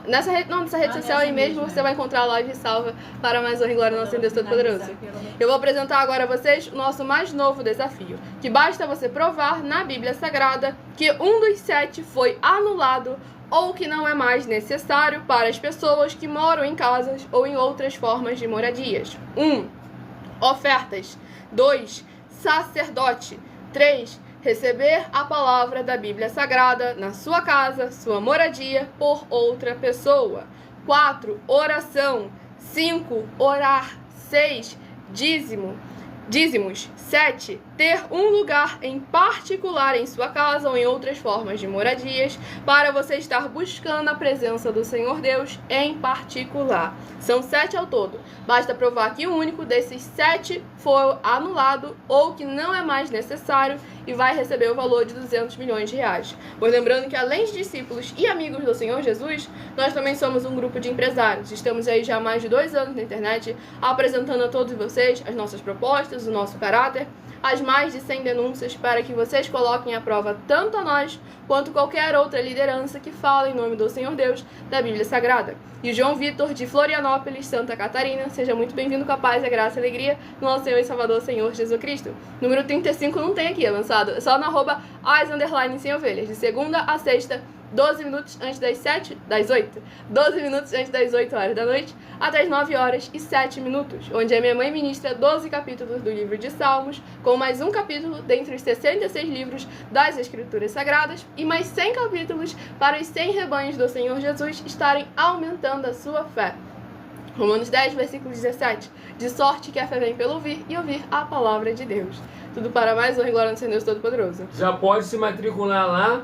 Nessa rede social aí mesmo você vai encontrar a live salva para mais honra e glória ao nosso Deus Todo-Poderoso. Eu vou apresentar agora a vocês o nosso mais novo desafio, que basta você provar na Bíblia Sagrada que um dos 7 foi anulado ou que não é mais necessário para as pessoas que moram em casas ou em outras formas de moradias. 1. Ofertas. 2. Sacerdote. 3. Receber a palavra da Bíblia Sagrada na sua casa, sua moradia, por outra pessoa. 4. Oração. 5. Orar. 6. Dízimos. 7. Ter um lugar em particular em sua casa ou em outras formas de moradias para você estar buscando a presença do Senhor Deus em particular. São 7 ao todo. Basta provar que o único desses 7 foi anulado ou que não é mais necessário e vai receber o valor de 200 milhões de reais. Pois lembrando que além de discípulos e amigos do Senhor Jesus, nós também somos um grupo de empresários. Estamos aí já há mais de 2 anos na internet apresentando a todos vocês as nossas propostas, o nosso caráter, as mais de 100 denúncias para que vocês coloquem à prova tanto a nós quanto qualquer outra liderança que fala em nome do Senhor Deus da Bíblia Sagrada. E o João Vitor, de Florianópolis, Santa Catarina, seja muito bem-vindo com a paz, a graça e a alegria do nosso Senhor e Salvador, Senhor Jesus Cristo. Número 35 não tem aqui, avançado, é só no @as_sem ovelhas, de segunda a sexta, 12 minutos antes das 8. 12 minutos antes das 8 horas da noite, até as 9 horas e 7 minutos, onde a minha mãe ministra 12 capítulos do livro de Salmos, com mais um capítulo dentre os 66 livros das Escrituras Sagradas e mais 100 capítulos para os 100 rebanhos do Senhor Jesus estarem aumentando a sua fé. Romanos 10, versículo 17. De sorte que a fé vem pelo ouvir e ouvir a palavra de Deus. Tudo para mais honra e glória no Senhor Deus Todo-Poderoso. Já pode se matricular lá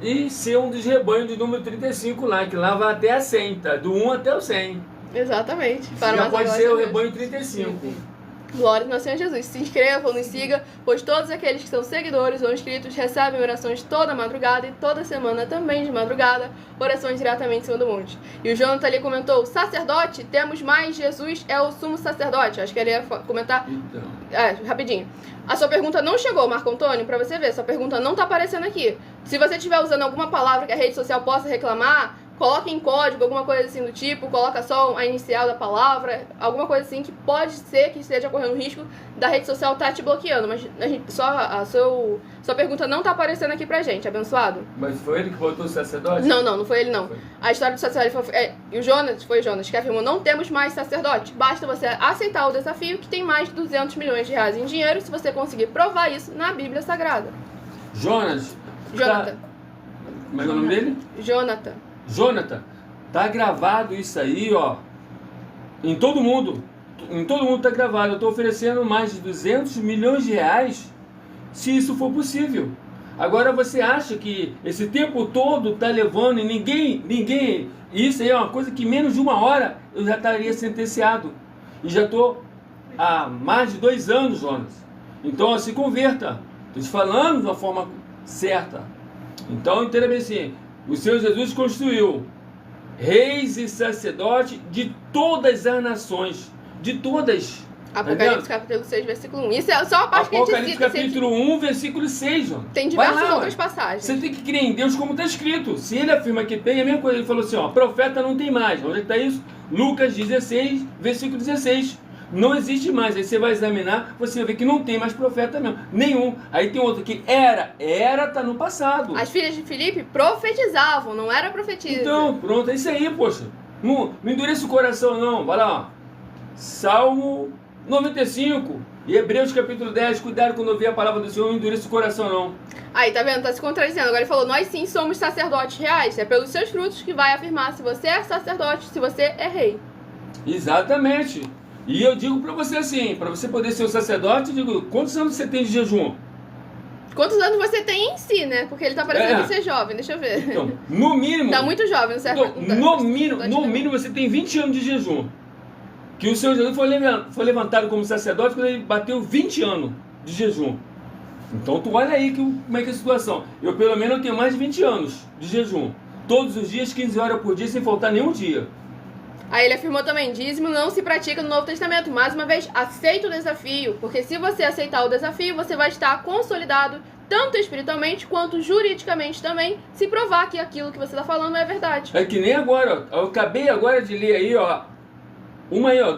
e ser um dos rebanhos do número 35 lá, que lá vai até a 100, tá? Do 1 até o 100. Exatamente. Para já pode ser o rebanho 35. Glória ao Senhor Jesus. Se inscrevam, nos siga, pois todos aqueles que são seguidores ou inscritos recebem orações toda madrugada e toda semana também de madrugada, orações diretamente em cima do monte. E o Jonathan ali comentou, sacerdote, temos mais, Jesus é o sumo sacerdote. Acho que ele ia comentar rapidinho. A sua pergunta não chegou, Marco Antônio, pra você ver, sua pergunta não tá aparecendo aqui. Se você estiver usando alguma palavra que a rede social possa reclamar, coloque em código, alguma coisa assim do tipo, coloca só a inicial da palavra, alguma coisa assim que pode ser que esteja correndo risco da rede social estar te bloqueando, mas sua pergunta não tá aparecendo aqui pra gente, abençoado. Mas foi ele que botou o sacerdote? Não foi ele não. A história do sacerdote foi o Jonas que afirmou, não temos mais sacerdote, basta você aceitar o desafio que tem mais de 200 milhões de reais em dinheiro se você conseguir provar isso na Bíblia Sagrada. Jonathan. Como é o nome dele? Jonathan, tá gravado isso aí, ó, em todo mundo tá gravado. Eu tô oferecendo mais de 200 milhões de reais, se isso for possível. Agora você acha que esse tempo todo tá levando e ninguém, isso aí é uma coisa que menos de 1 hora eu já estaria sentenciado. E já tô há mais de 2 anos, Jonas. Então, se converta. Tô te falando de uma forma certa. Então, entenda bem assim. O Senhor Jesus construiu reis e sacerdotes de todas as nações, de todas. Apocalipse capítulo 6, versículo 1. Isso é só a parte que a gente Apocalipse cita. capítulo 1, versículo 6, ó. Tem diversas outras passagens. Você tem que crer em Deus como está escrito. Se ele afirma que tem, é a mesma coisa. Ele falou assim, ó, profeta não tem mais. Onde é que está isso? Lucas 16, versículo 16. Não existe mais. Aí você vai examinar, você vai ver que não tem mais profeta mesmo. Nenhum. Aí tem outro que era tá no passado. As filhas de Filipe profetizavam, não era profetisa. Então, pronto, é isso aí, poxa. Não endureça o coração, não. Vai lá, ó. Salmo 95 e Hebreus capítulo 10. Cuidado quando ouvir a palavra do Senhor, não endureça o coração, não. Aí, tá vendo? Tá se contradizendo. Agora ele falou, nós sim somos sacerdotes reais. É pelos seus frutos que vai afirmar se você é sacerdote, se você é rei. Exatamente. E eu digo pra você assim, pra você poder ser um sacerdote, eu digo, quantos anos você tem de jejum? Quantos anos você tem em si, né? Porque ele tá parecendo ser jovem, deixa eu ver. Então, no mínimo... Tá muito jovem, não serve? Então, no mínimo você tem 20 anos de jejum. Que o Senhor Jesus foi levantado como sacerdote quando ele bateu 20 anos de jejum. Então tu olha aí como é que é a situação. Eu pelo menos tenho mais de 20 anos de jejum. Todos os dias, 15 horas por dia, sem faltar nenhum dia. Aí ele afirmou também, dízimo não se pratica no Novo Testamento. Mais uma vez, aceita o desafio, porque se você aceitar o desafio, você vai estar consolidado, tanto espiritualmente quanto juridicamente também, se provar que aquilo que você está falando é verdade. É que nem agora, ó, eu acabei agora de ler aí, ó,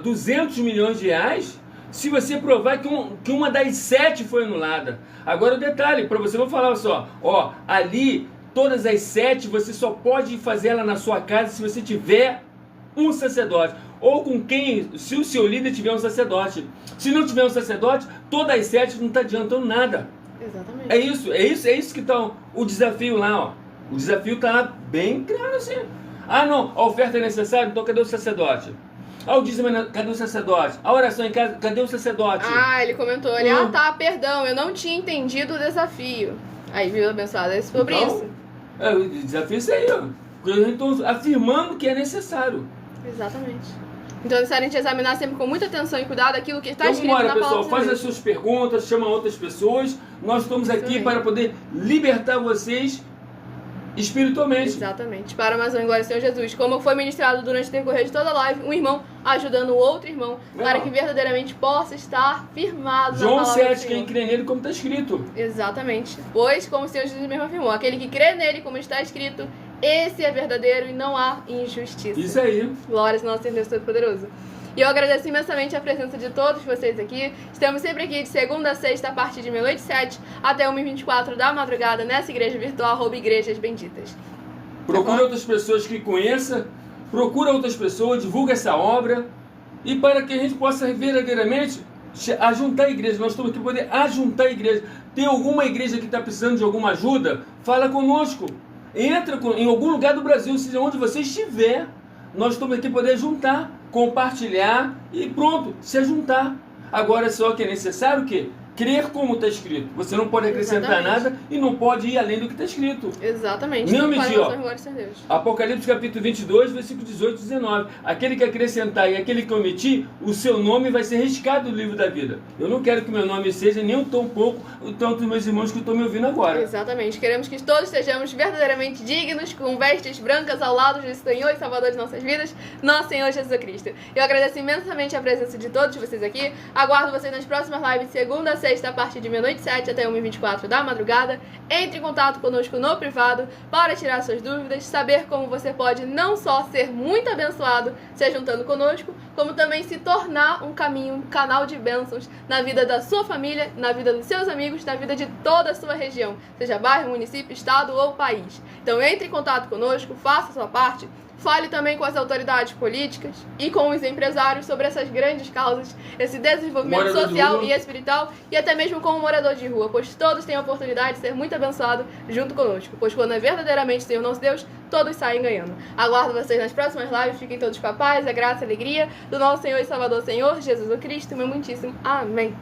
200 milhões de reais, se você provar que uma das 7 foi anulada. Agora o detalhe, para você, eu vou falar só, ó, ali, todas as 7, você só pode fazer ela na sua casa se você tiver um sacerdote, ou com quem, se o seu líder tiver um sacerdote. Se não tiver um sacerdote, todas as 7 não está adiantando nada. Exatamente. É isso que está o desafio lá, ó. O desafio está lá bem claro assim. Ah, não, a oferta é necessária, então cadê o sacerdote? Ah, o dízimo, cadê o sacerdote? A oração em casa, cadê o sacerdote? Ah, ele comentou ali, perdão, eu não tinha entendido o desafio. Aí, viu, abençoada, é sobre então, isso. O desafio é isso aí, ó. Então, afirmando que é necessário. Exatamente. Então é necessário a gente examinar sempre com muita atenção e cuidado aquilo que está escrito na palavra. Pessoal, faz as suas perguntas, chama outras pessoas. Nós estamos aqui para poder libertar vocês espiritualmente. Exatamente. Para mais um Glória ao Senhor Jesus. Como foi ministrado durante o decorrer de toda a live, um irmão ajudando o outro irmão, para que verdadeiramente possa estar firmado João na palavra 7, quem crê nele como está escrito. Exatamente. Pois, como o Senhor Jesus mesmo afirmou, aquele que crê nele como está escrito, esse é verdadeiro e não há injustiça. Isso aí. Glórias ao nosso Deus Todo-Poderoso. E eu agradeço imensamente a presença de todos vocês aqui. Estamos sempre aqui de segunda a sexta, a partir de 00h07 até 1h24 da madrugada, nessa igreja virtual, @igrejas benditas. Procura outras pessoas que conheça, procura outras pessoas, divulga essa obra, e para que a gente possa verdadeiramente ajuntar a igreja. Nós estamos aqui para poder ajuntar a igreja. Tem alguma igreja que está precisando de alguma ajuda? Fala conosco. Entra em algum lugar do Brasil, seja onde você estiver. Nós estamos aqui para poder juntar, compartilhar e pronto, se ajuntar. Agora só que é necessário o quê? Crer como está escrito. Você não pode acrescentar nada e não pode ir além do que está escrito. Exatamente. Nem omitir, ó. Deus. Apocalipse capítulo 22, versículo 18 e 19. Aquele que acrescentar e aquele que omitir, o seu nome vai ser riscado do livro da vida. Eu não quero que meu nome seja nem um tão pouco o tanto dos meus irmãos que estão me ouvindo agora. Exatamente. Queremos que todos sejamos verdadeiramente dignos, com vestes brancas ao lado do Senhor e Salvador de nossas vidas, nosso Senhor Jesus Cristo. Eu agradeço imensamente a presença de todos vocês aqui. Aguardo vocês nas próximas lives, segunda a sexta, a partir de 00h07 até 1h24 da madrugada. Entre em contato conosco no privado para tirar suas dúvidas, saber como você pode não só ser muito abençoado se juntando conosco, como também se tornar um caminho, um canal de bênçãos na vida da sua família, na vida dos seus amigos, na vida de toda a sua região, seja bairro, município, estado ou país. Então entre em contato conosco, faça a sua parte. Fale também com as autoridades políticas e com os empresários sobre essas grandes causas, esse desenvolvimento social e espiritual, e até mesmo com o morador de rua, pois todos têm a oportunidade de ser muito abençoados junto conosco, pois quando é verdadeiramente Senhor nosso Deus, todos saem ganhando. Aguardo vocês nas próximas lives, fiquem todos com a paz, a graça e a alegria do nosso Senhor e Salvador Senhor Jesus Cristo, meu muitíssimo amém.